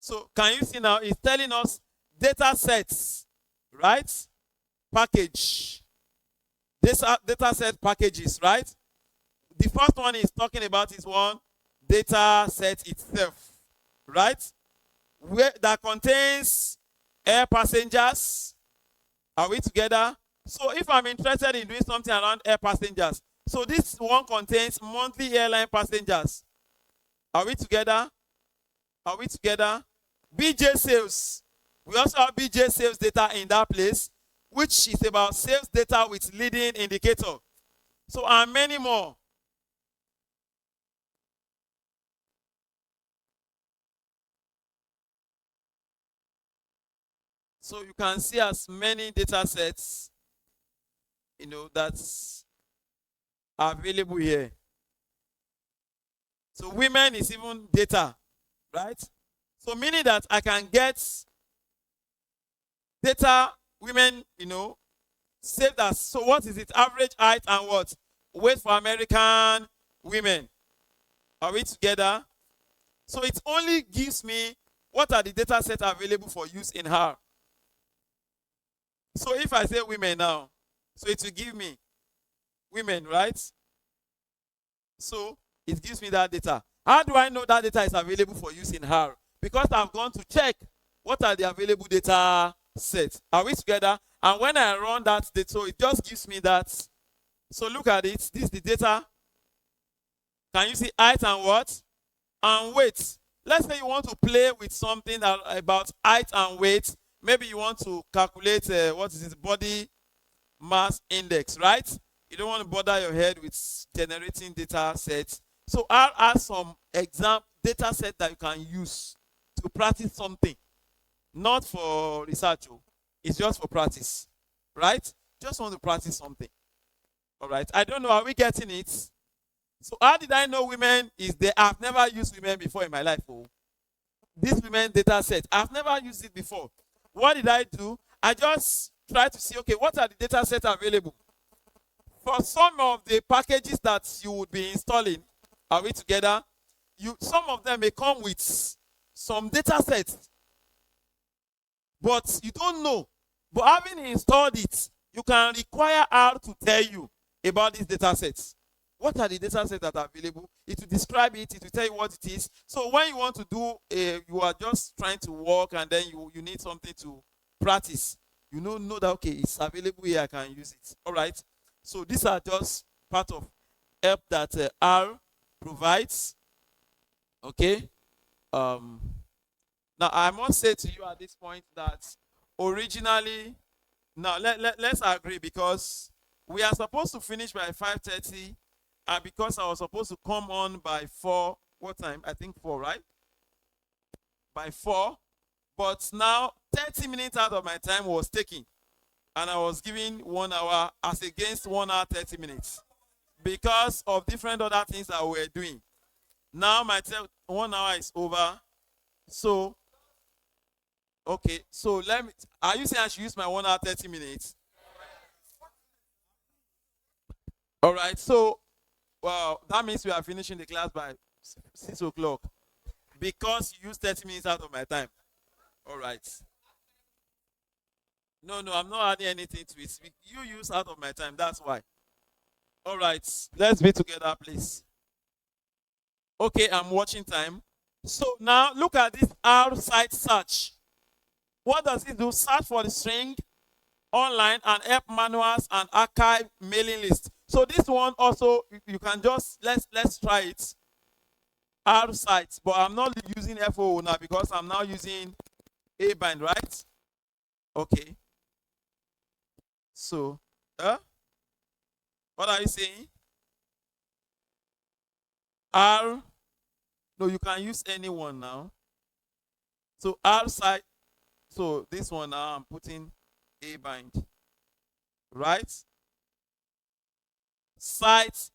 So can you see now, it's telling us data sets, right? Package. Data set packages, right? The first one is talking about is one data set itself, right? That contains air passengers. Are we together? So if I'm interested in doing something around air passengers, so this one contains monthly airline passengers. Are we together? Are we together? BJ sales. We also have BJ sales data in that place, which is about sales data with leading indicator. So, and many more. So you can see as many data sets, that's available here. So women is even data, right? So meaning that I can get data, women, saved as, so what is it? Average height and what? Weight for American women. Are we together? So it only gives me what are the data sets available for use in her. So if I say women now, so it will give me women, right? So it gives me that data. How do I know that data is available for use in her? Because I've gone to check what are the available data sets. Are we together? And when I run that data, so it just gives me that. So look at it. This is the data. Can you see height and what? And weight. Let's say you want to play with something about height and weight. Maybe you want to calculate what is it, body mass index, right? You don't want to bother your head with generating data sets. So I'll add some data set that you can use to practice something. Not for research. It's just for practice. Right? Just want to practice something. All right. I don't know. Are we getting it? So how did I know women is there? I've never used women before in my life. Oh. This women data set, I've never used it before. What did I do? I just tried to see, okay, what are the data sets available? For some of the packages that you would be installing, are we together? Some of them may come with some data sets, but you don't know. But having installed it, you can require R to tell you about these data sets. What are the data sets that are available? It will describe it. It will tell you what it is. So when you want to do, you are just trying to work and then you need something to practice. You know that, okay, it's available here. I can use it. All right. So these are just part of help that R provides. Okay. Now I must say to you at this point that originally, now let's agree, because We are supposed to finish by 5:30, and because I was supposed to come on by 4, what time? I think 4, right? By 4. But now 30 minutes out of my time was taken, and I was given 1 hour as against 1 hour 30 minutes because of different other things that we were doing. Now my 1 hour is over. So, okay, so let me, are you saying I should use my 1 hour 30 minutes? All right, so, well, that means we are finishing the class by 6 o'clock because you used 30 minutes out of my time. All right. No, I'm not adding anything to it. You use out of my time, that's why. All right, let's be together, please. Okay, I'm watching time. So now look at this R site search. What does it do? Search for the string online and help manuals and archive mailing list. So this one also, you can just, let's try it. R sites, but I'm not using FOO now because I'm now using A bind, right? Okay. So, what are you saying? R, no, you can use any one now. So R site, so this one now I'm putting A bind, right? Site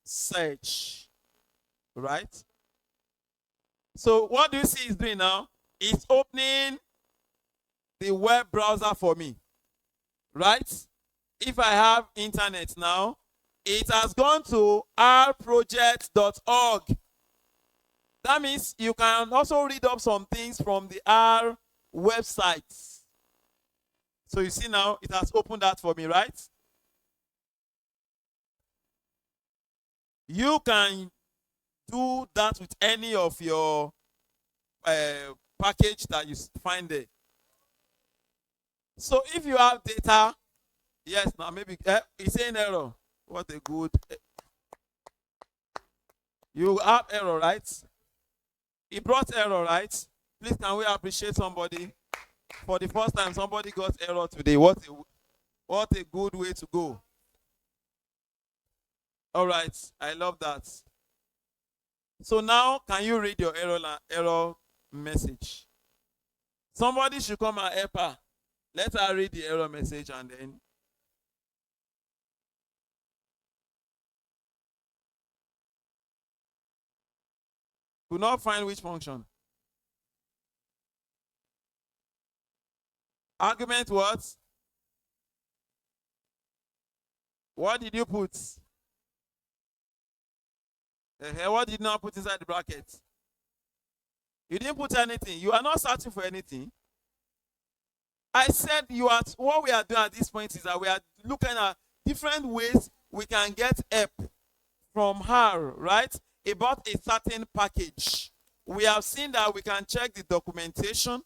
search, right? So what do you see it's doing now? It's opening the web browser for me, right? If I have internet now, it has gone to rproject.org. That means you can also read up some things from the R website. So you see now, it has opened that for me, right? You can do that with any of your package that you find there. So if you have data, yes, now maybe it's an error. What a good. You have error, right? It brought error, right? Please, can we appreciate somebody? For the first time, somebody got error today. What a good way to go. All right, I love that. So now, can you read your error message? Somebody should come and help her. Let her read the error message and then. Could not find which function. Argument what? What did you put? What did you not put inside the bracket? You didn't put anything. You are not searching for anything. I said what we are doing at this point is that we are looking at different ways we can get help from her, right? About a certain package. We have seen that we can check the documentation.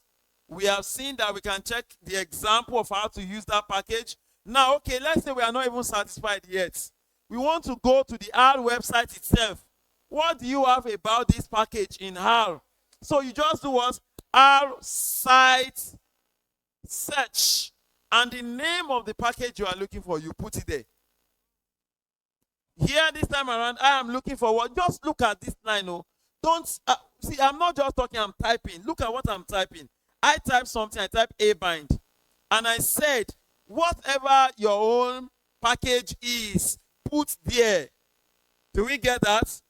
We have seen that we can check the example of how to use that package. Now, okay, let's say we are not even satisfied yet. We want to go to the R website itself. What do you have about this package in R? So you just do what? R site search. And the name of the package you are looking for, you put it there. Here this time around, I am looking for what? Just look at this line. Oh. Don't see, I'm not just talking, I'm typing. Look at what I'm typing. I type something, I type A bind. And I said, whatever your own package is, put there. Do we get that?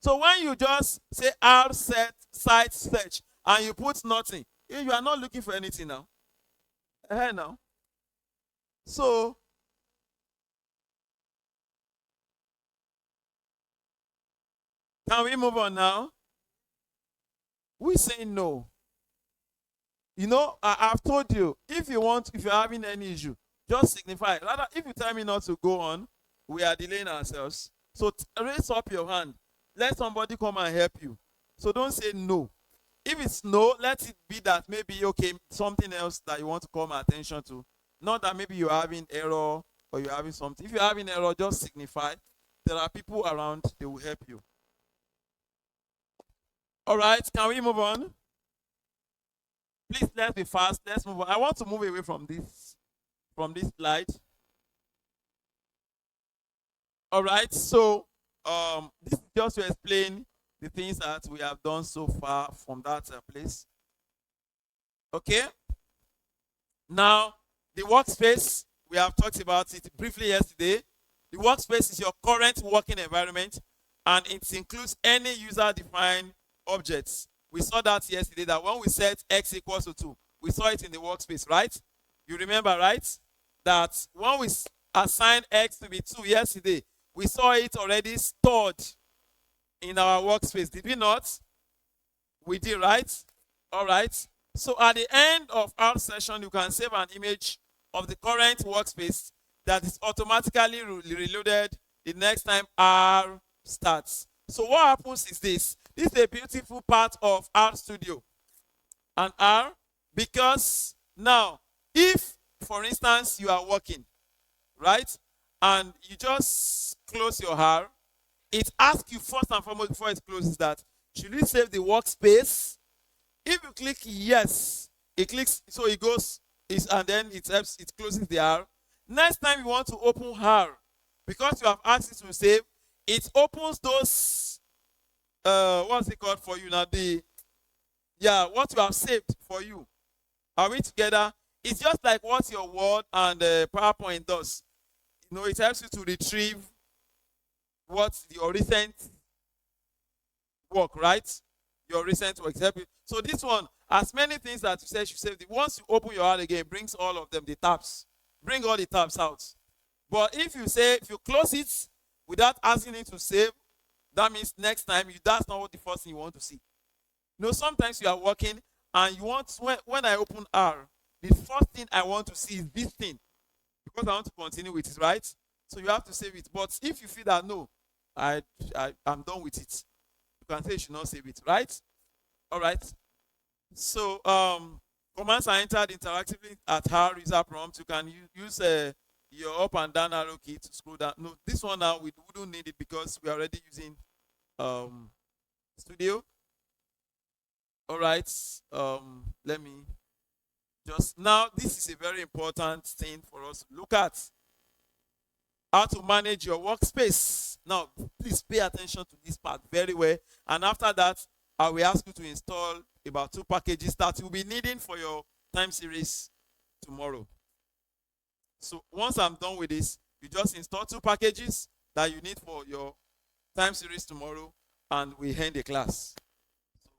So when you just say R site search and you put nothing, you are not looking for anything now. Now. So can we move on now? We say no. You know, I've told you, if you're having any issue, just signify. Rather, if you tell me not to go on, we are delaying ourselves. So raise up your hand. Let somebody come and help you. So don't say no. If it's no, let it be that maybe, okay, something else that you want to call my attention to. Not that maybe you're having error or you're having something. If you're having error, just signify. There are people around, they will help you. All right, can we move on? Please, let's be fast. Let's move on. I want to move away from this slide. All right, so this is just to explain the things that we have done so far from that place. Okay. Now, the workspace, we have talked about it briefly yesterday. The workspace is your current working environment, and it includes any user-defined objects. We saw that yesterday, that when we set x equals to 2, we saw it in the workspace, right? You remember, right? That when we assigned x to be 2 yesterday, we saw it already stored in our workspace. Did we not? We did, right? All right. So at the end of our session, you can save an image of the current workspace that is automatically reloaded the next time R starts. So what happens is this. This is a beautiful part of R Studio and R, because now, if, for instance, you are working, right, and you just close your R, it asks you first and foremost before it closes that, should you save the workspace? If you click yes, it clicks, so it goes, and then it helps, it closes the R. Next time you want to open R, because you have asked it to save, it opens those, what's it called for you now? What you have saved for you. Are we together? It's just like what your Word and PowerPoint does. You know, it helps you to retrieve what your recent work, right? Your recent work. So this one, as many things that you said you saved, once you open your heart again, it brings all of them, the tabs. Bring all the tabs out. But if you close it without asking it to save, that means next time, that's not what the first thing you want to see. You know, sometimes you are working and you want, when I open R, the first thing I want to see is this thing, because I want to continue with it, right? So you have to save it. But if you feel that, no, I'm done with it, you can say you should not save it, right? All right. So commands are entered interactively at our user prompt. You can use your up and down arrow key to scroll down. No, this one now we don't need it because we are already using Studio. All right. Let me just, now this is a very important thing for us to look at. How to manage your workspace. Now, please pay attention to this part very well. And after that, I will ask you to install about 2 packages that you'll be needing for your time series tomorrow. So once I'm done with this, you just install 2 packages that you need for your time series tomorrow, and we end the class. So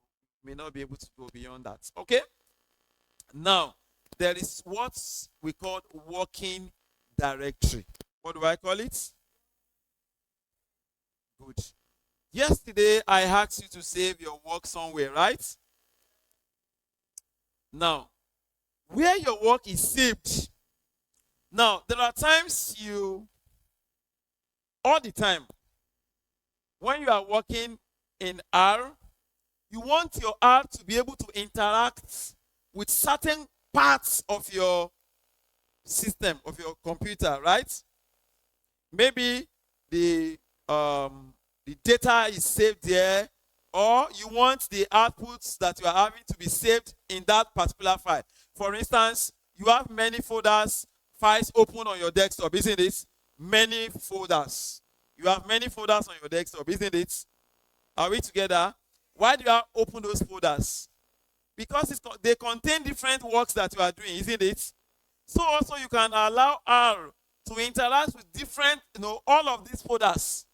you may not be able to go beyond that. Okay? Now, there is what we call working directory. What do I call it? Good. Yesterday, I asked you to save your work somewhere, right? Now, where your work is saved. Now, there are times all the time, when you are working in R, you want your R to be able to interact with certain parts of your system, of your computer, right? Maybe the data is saved there, or you want the outputs that you are having to be saved in that particular file. For instance, you have many folders, files open on your desktop, isn't it? Many folders. You have many folders on your desktop, isn't it? Are we together? Why do you open those folders? Because they contain different works that you are doing, isn't it? So also you can allow R to interact with different, all of these folders.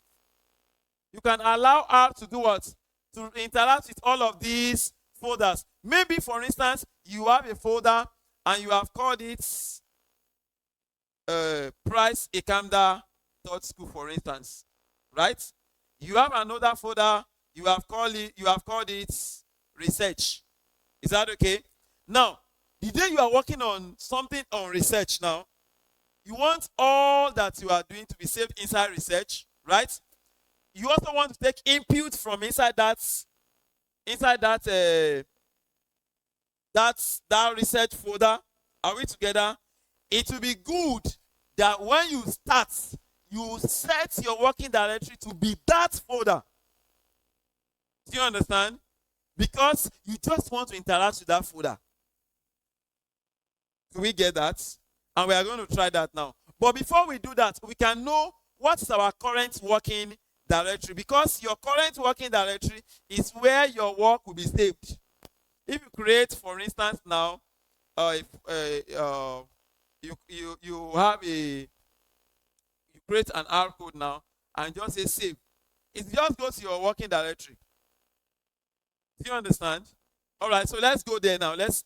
You can allow R to do what? To interact with all of these folders. Maybe, for instance, you have a folder and you have called it price ICAMMDA.school, for instance, right? You have another folder, you have called it research. Is that okay? Now, the day you are working on something on research now, you want all that you are doing to be saved inside research, right? You also want to take input from inside that research folder. Are we together? It will be good that when you start, you set your working directory to be that folder. Do you understand? Because you just want to interact with that folder. Do we get that? And we are going to try that now. But before we do that, we can know what is our current working directory? Because your current working directory is where your work will be saved. If you create, for instance, now, you have you create an R code now and just say save. It just goes to your working directory. Do you understand? All right, so let's go there now. Let's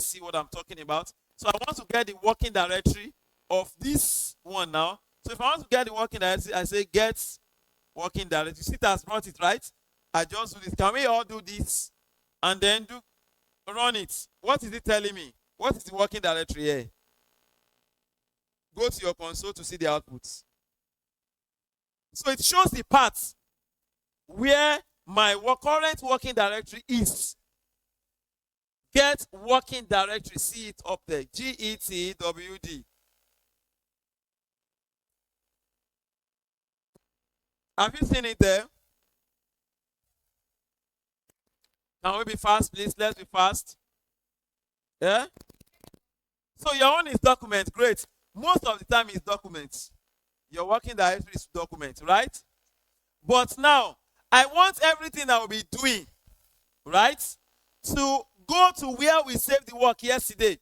see what I'm talking about. So I want to get the working directory of this one now. So if I want to get the working directory, I say get working directory. You see it has brought it, right? I just do this. Can we all do this and then run it? What is it telling me? What is the working directory here? Go to your console to see the outputs. So it shows the path where my current working directory is. Get working directory, see it up there, GETWD. Have you seen it there? Can we be fast, please? Let's be fast. Yeah? So your own is document, great. Most of the time is documents. Your working directory is document, right? But now, I want everything I will be doing, right, to go to where we saved the work yesterday.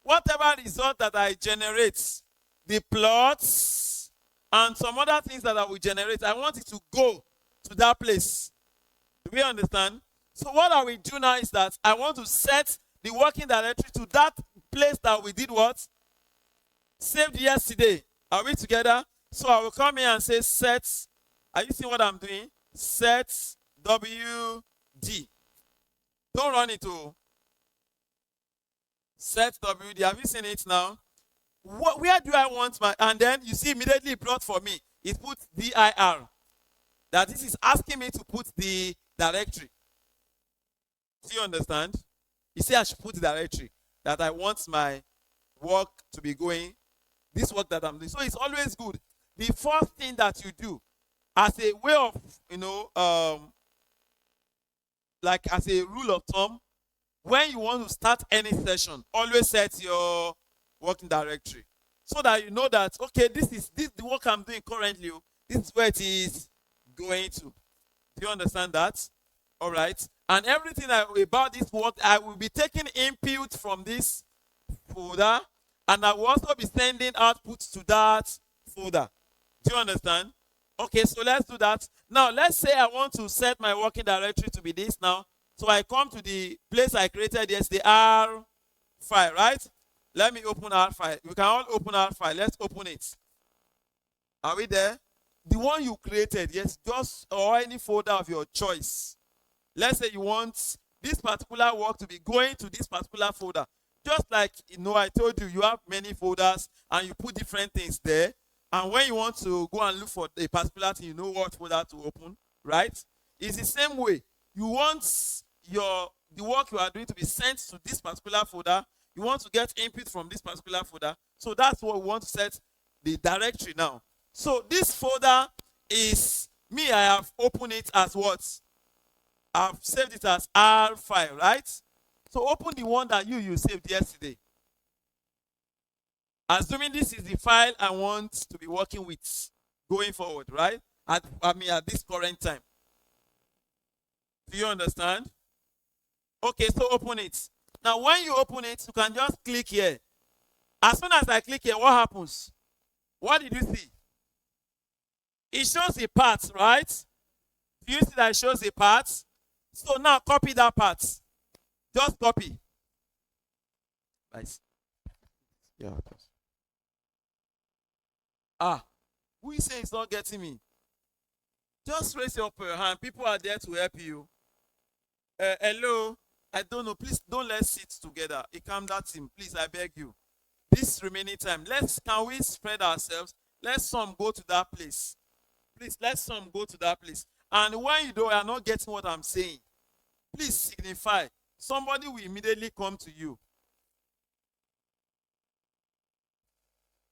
Whatever result that I generate, the plots, and some other things that I will generate, I want it to go to that place. Do we understand? So what I will do now is that I want to set the working directory to that place that we did what? Saved yesterday. Are we together? So I will come here and say set. Are you seeing what I'm doing? Set WD. Don't run it to set WD. Have you seen it now? Where do I want my, and then you see immediately it brought for me. It put dir. That this is asking me to put the directory. Do you understand? You see I should put the directory that I want my work to be going, this work that I'm doing. So it's always good. The first thing that you do as a way of, like as a rule of thumb, when you want to start any session, always set your working directory so that you know that, okay, this is the work I'm doing currently. This is where it is going to. Do you understand that? All right. And everything about this work, I will be taking input from this folder, and I will also be sending output to that folder. Do you understand? Okay, so let's do that. Now, let's say I want to set my working directory to be this now. So I come to the place I created yesterday, R file, right? Let me open R file. We can all open R file. Let's open it. Are we there? The one you created, yes, just or any folder of your choice. Let's say you want this particular work to be going to this particular folder. Just like, I told you, you have many folders and you put different things there. And when you want to go and look for a particular thing, you know what folder to open, right? It's the same way. You want the work you are doing to be sent to this particular folder. You want to get input from this particular folder. So that's what we want to set the directory now. So this folder is me. I have opened it as what? I've saved it as R file, right? So open the one that you saved yesterday. Assuming this is the file I want to be working with going forward, right? At this current time. Do you understand? Okay, so open it. Now, when you open it, you can just click here. As soon as I click here, what happens? What did you see? It shows the path, right? Do you see that it shows the path? So now copy that part. Just copy. Nice. Yeah. Who is saying it's not getting me? Just raise up your hand. People are there to help you. Hello. I don't know. Please don't let's sit together. ICAMMDA team, please, I beg you. This remaining time, can we spread ourselves? Let some go to that place. Please, let some go to that place. And when you are not getting what I'm saying, please signify. Somebody will immediately come to you.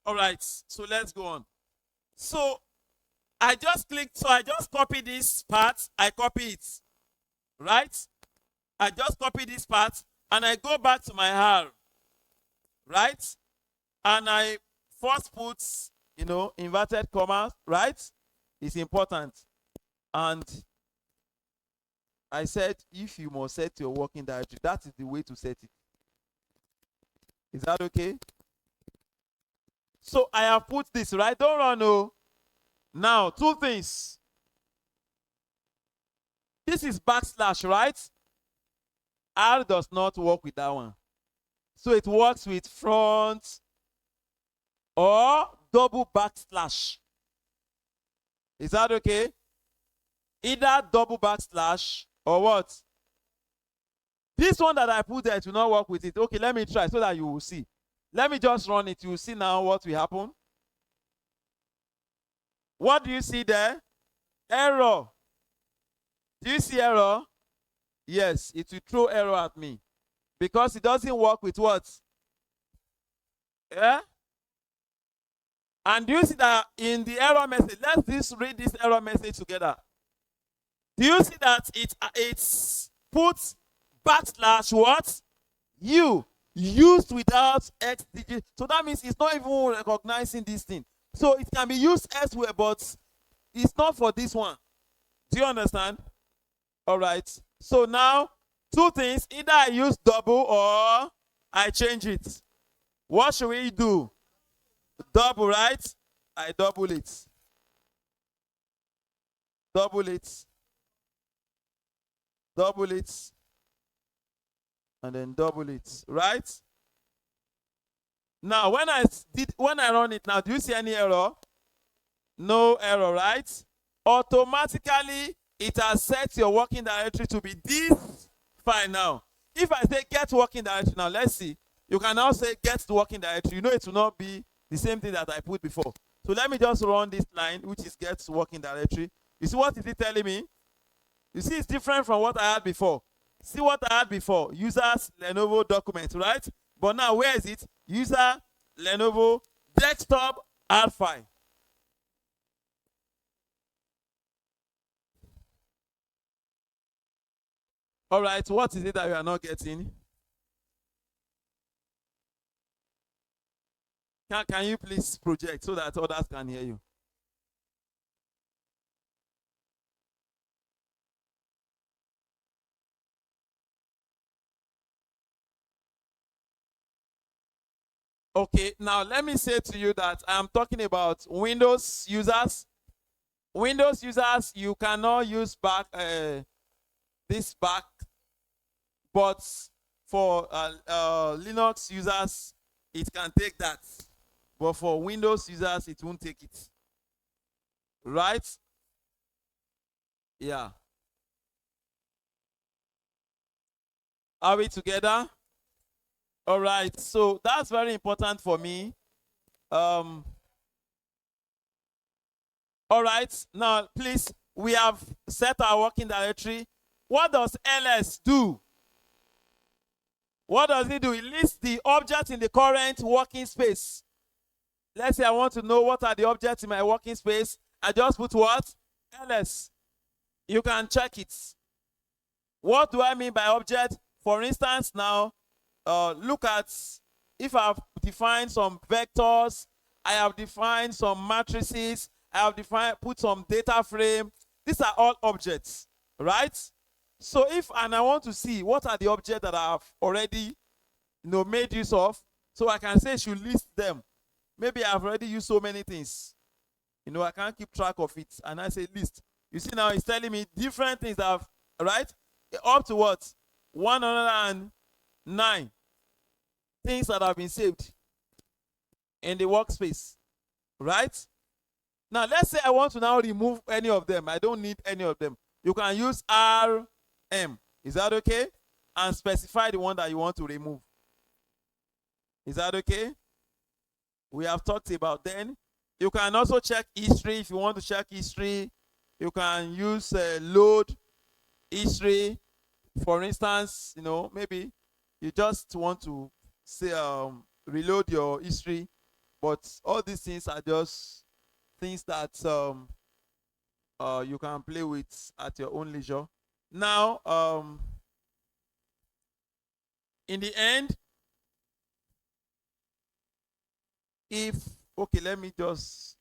All right, so let's go on. So I just clicked, so I just copy this part, I copy it, right? I just copy this part and I go back to my R, right? And I first put inverted commas, right? It's important. And I said, if you must set your working directory, that is the way to set it. Is that okay? So I have put this, right? Don't run, no. Now, two things. This is backslash, right? R does not work with that one. So it works with front or double backslash. Is that okay? Either double backslash or what? This one that I put there to not work with it. Okay, let me try so that you will see. Let me just run it. You will see now what will happen. What do you see there? Error. Do you see error? Yes, it will throw error at me. Because it doesn't work with what? Yeah? And do you see that in the error message? Let's just read this error message together. Do you see that it's puts backslash what? U. Used without X digit. So that means it's not even recognizing this thing. So it can be used elsewhere, but it's not for this one. Do you understand? All right. So now, two things. Either I use double or I change it. What should we do? Double, right? I double it. Double it. Double it. And then double it, right? Now, when I run it now, do you see any error? No error, right? Automatically, it has set your working directory to be this file now. If I say get working directory now, let's see. You can now say get the working directory. You know it will not be the same thing that I put before. So let me just run this line, which is get working directory. You see what is it telling me? You see it's different from what I had before. See what I had before? Users Lenovo document, right? But now where is it? User Lenovo desktop R file. All right, what is it that you are not getting? Can you please project so that others can hear you? Okay, now let me say to you that I'm talking about Windows users. Windows users, you cannot use this back, but for Linux users, it can take that. But for Windows users, it won't take it. Right? Yeah. Are we together? All right. So that's very important for me. All right. Now, please, we have set our working directory. What does ls do? What does it do? It lists the objects in the current working space. Let's say I want to know what are the objects in my working space. I just put what? ls. You can check it. What do I mean by object? For instance, now, look at if I've defined some vectors, I have defined some matrices, I have put some data frame. These are all objects, right? So if I want to see what are the objects that I have already made use of, so I can say I should list them. Maybe I've already used so many things. I can't keep track of it. And I say list. You see now it's telling me different things that I've, right? Up to what? 109 things that have been saved in the workspace, right? Now let's say I want to now remove any of them. I don't need any of them. You can use RM. Is that okay? And specify the one that you want to remove. Is that okay? We have talked about then. You can also check history. If you want to check history, you can use load history. For instance, maybe you just want to say reload your history, but all these things are just things that you can play with at your own leisure. Now, in the end, if Okay, let me just,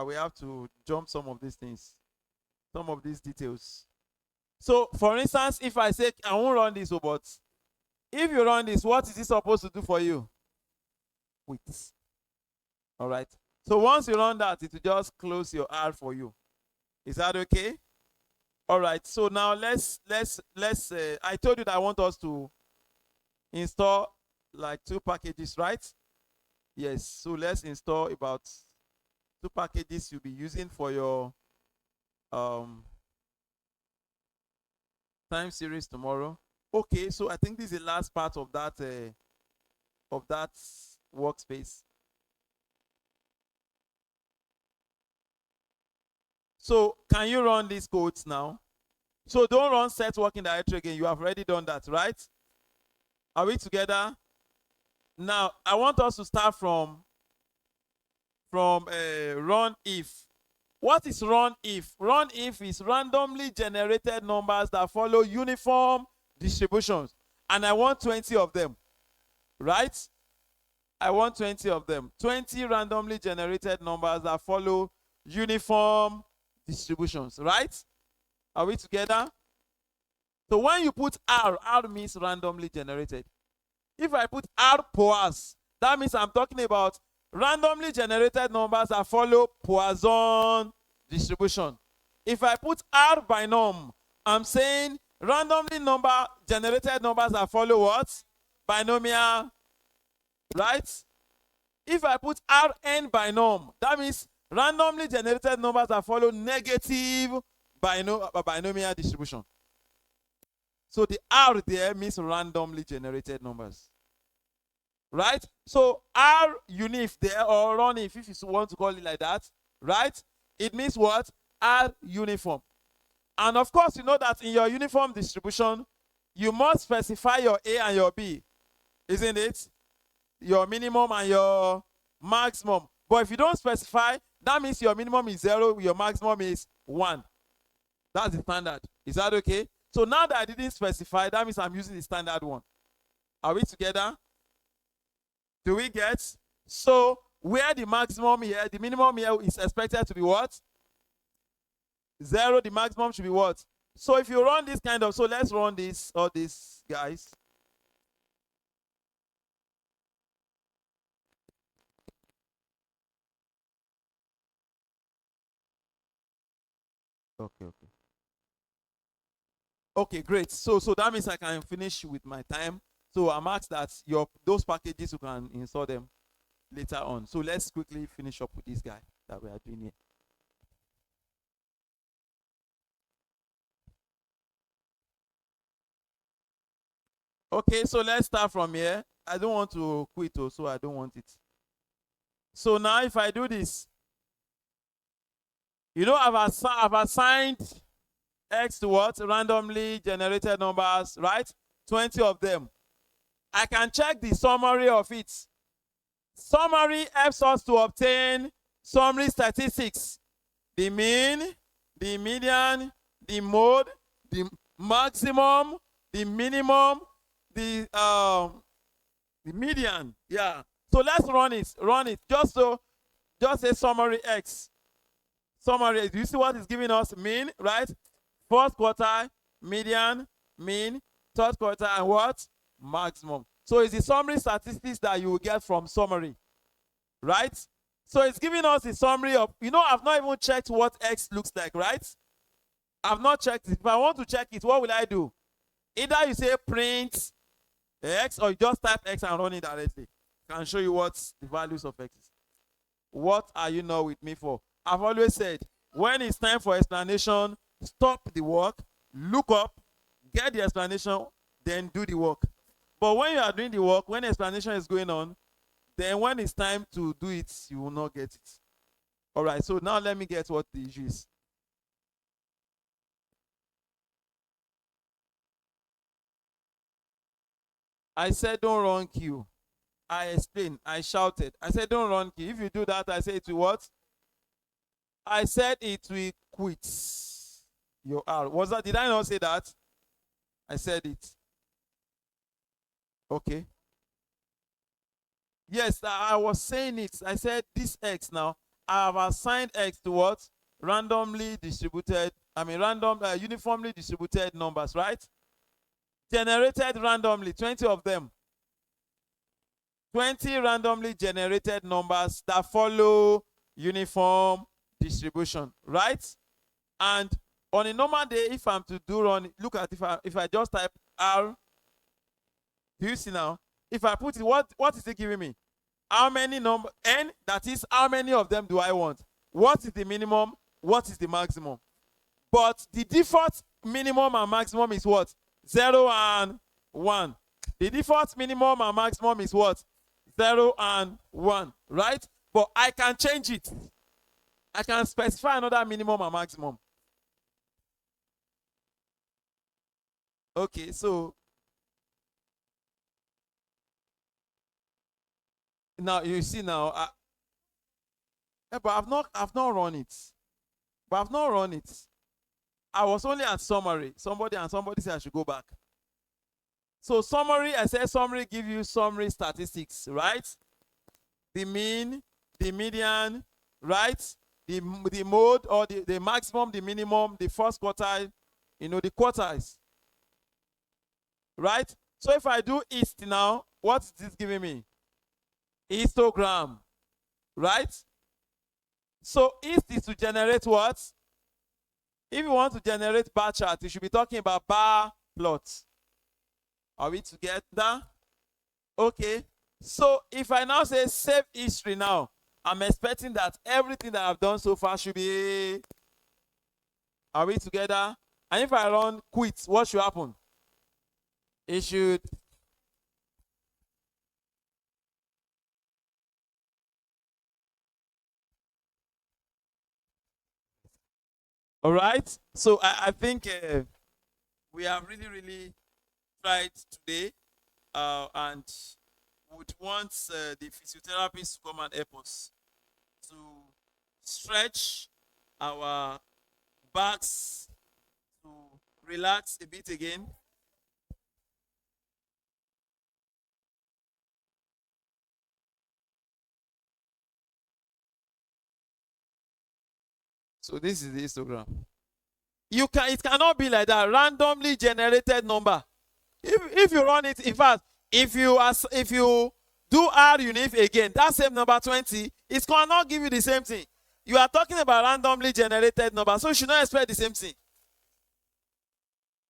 we have to jump some of these things, some of these details. So, for instance, if I say, I won't run this, but if you run this, what is it supposed to do for you? Wait. All right. So once you run that, it will just close your R for you. Is that okay? All right. So now let's I told you that I want us to install like 2 packages, right? Yes. So let's install about 2 packages you'll be using for your time series tomorrow. Okay. So I think this is the last part of that workspace. So can you run these codes now? So don't run set working directory again. You have already done that, right? Are we together? Now I want us to start from run if. What is run if? Run if is randomly generated numbers that follow uniform distributions, and I want 20 of them, right? I want 20 of them. 20 randomly generated numbers that follow uniform distributions, right? Are we together? So when you put R means randomly generated. If I put R Poise, that means I'm talking about randomly generated numbers that follow Poisson distribution. If I put R binom, I'm saying randomly generated numbers that follow what? Binomial, right? If I put Rn binom, that means randomly generated numbers that follow negative binomial distribution. So the R there means randomly generated numbers. Right? So R unif there, or run if you want to call it like that, right? It means what? R uniform. And of course, you know that in your uniform distribution, you must specify your A and your B, isn't it? Your minimum and your maximum. But if you don't specify, that means your minimum is 0, your maximum is 1. That's the standard. Is that okay? So now that I didn't specify, that means I'm using the standard one. Are we together? Do we get? So where the maximum here, the minimum here is expected to be what? 0, the maximum should be what? So if you run this kind of, so let's run this, all these guys. Okay. Okay, great. So that means I can finish with my time. So I'm asked that those packages, you can install them later on. So let's quickly finish up with this guy that we are doing here. Okay, so let's start from here. I don't want to quit, so I don't want it. So now if I do this, you know, I've assigned X to what? Randomly generated numbers, right? 20 of them. I can check the summary of it. Summary helps us to obtain summary statistics. The mean, the median, the mode, the maximum, the minimum, the median. Yeah. So let's run it. Run it. Just say summary X. Summary. Do you see what it's giving us? Mean, right? First quartile, median, mean, third quartile, and what? Maximum. So it's the summary statistics that you will get from summary, right? So it's giving us the summary of, you know, I've not even checked what X looks like, right? I've not checked it. If I want to check it, what will I do? Either you say print X, or you just type X and run it directly. I can show you what the values of X is. What are you not with me for? I've always said, when it's time for explanation, stop the work, look up, get the explanation, then do the work. But when you are doing the work, when explanation is going on, then when it's time to do it, you will not get it. All right, so now let me get what the issue is. I said don't run queue. I explained, I shouted. I said don't run queue. If you do that, I say it will what? I said it will quit your R. Did I not say that? I said it. Okay. Yes, I was saying it. I said this x now. I have assigned x to what? Randomly distributed, uniformly distributed numbers, right? Generated randomly, 20 of them. 20 randomly generated numbers that follow uniform distribution, right? And on a normal day, if I'm to do run, look at if I just type R, do you see now? If I put it, what is it giving me? How many number n? That is, how many of them do I want? What is the minimum? What is the maximum? But the default minimum and maximum is what? 0 and 1. The default minimum and maximum is what? 0 and 1, right? But I can change it. I can specify another minimum and maximum. Okay, so now you see now. But I've not run it. But I've not run it. I was only at summary. Somebody said I should go back. So summary, I said summary give you summary statistics, right? The mean, the median, right? The mode or the maximum, the minimum, the first quartile, the quartiles. Right? So if I do hist now, what is this giving me? Histogram. Right? So hist is to generate what? If you want to generate bar chart, you should be talking about bar plots. Are we together? Okay. So if I now say save history now, I'm expecting that everything that I've done so far should be. Are we together? And if I run quit, what should happen? It should. All right. So I think we have really tried today, and would want the physiotherapists to come and help us to stretch our backs, to relax a bit again. So this is the histogram. It cannot be like that. Randomly generated number. If you run it, in fact, if you do R unif again, that same number 20, it cannot give you the same thing. You are talking about randomly generated number, so you should not expect the same thing.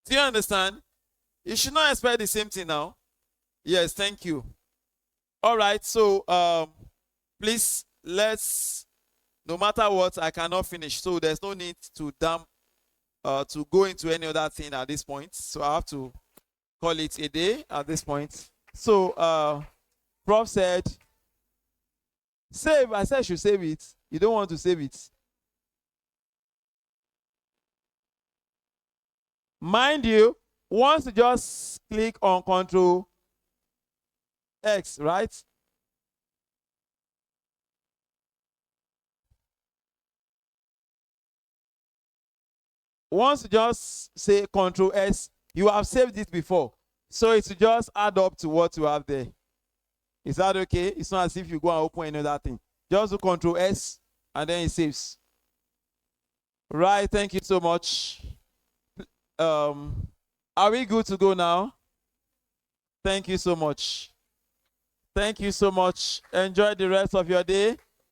Do you understand? You should not expect the same thing now. Yes, thank you. All right, so please, no matter what, I cannot finish, so there's no need to go into any other thing at this point. So I have to call it a day at this point. So Prof said, save. I said I should save it. You don't want to save it. Mind you, once you just click on Control X, right? Once you just say Control S, you have saved it before. So it's just add up to what you have there. Is that okay? It's not as if you go and open another thing. Just do Control S and then it saves. Right, thank you so much. Are we good to go now? Thank you so much. Thank you so much. Enjoy the rest of your day.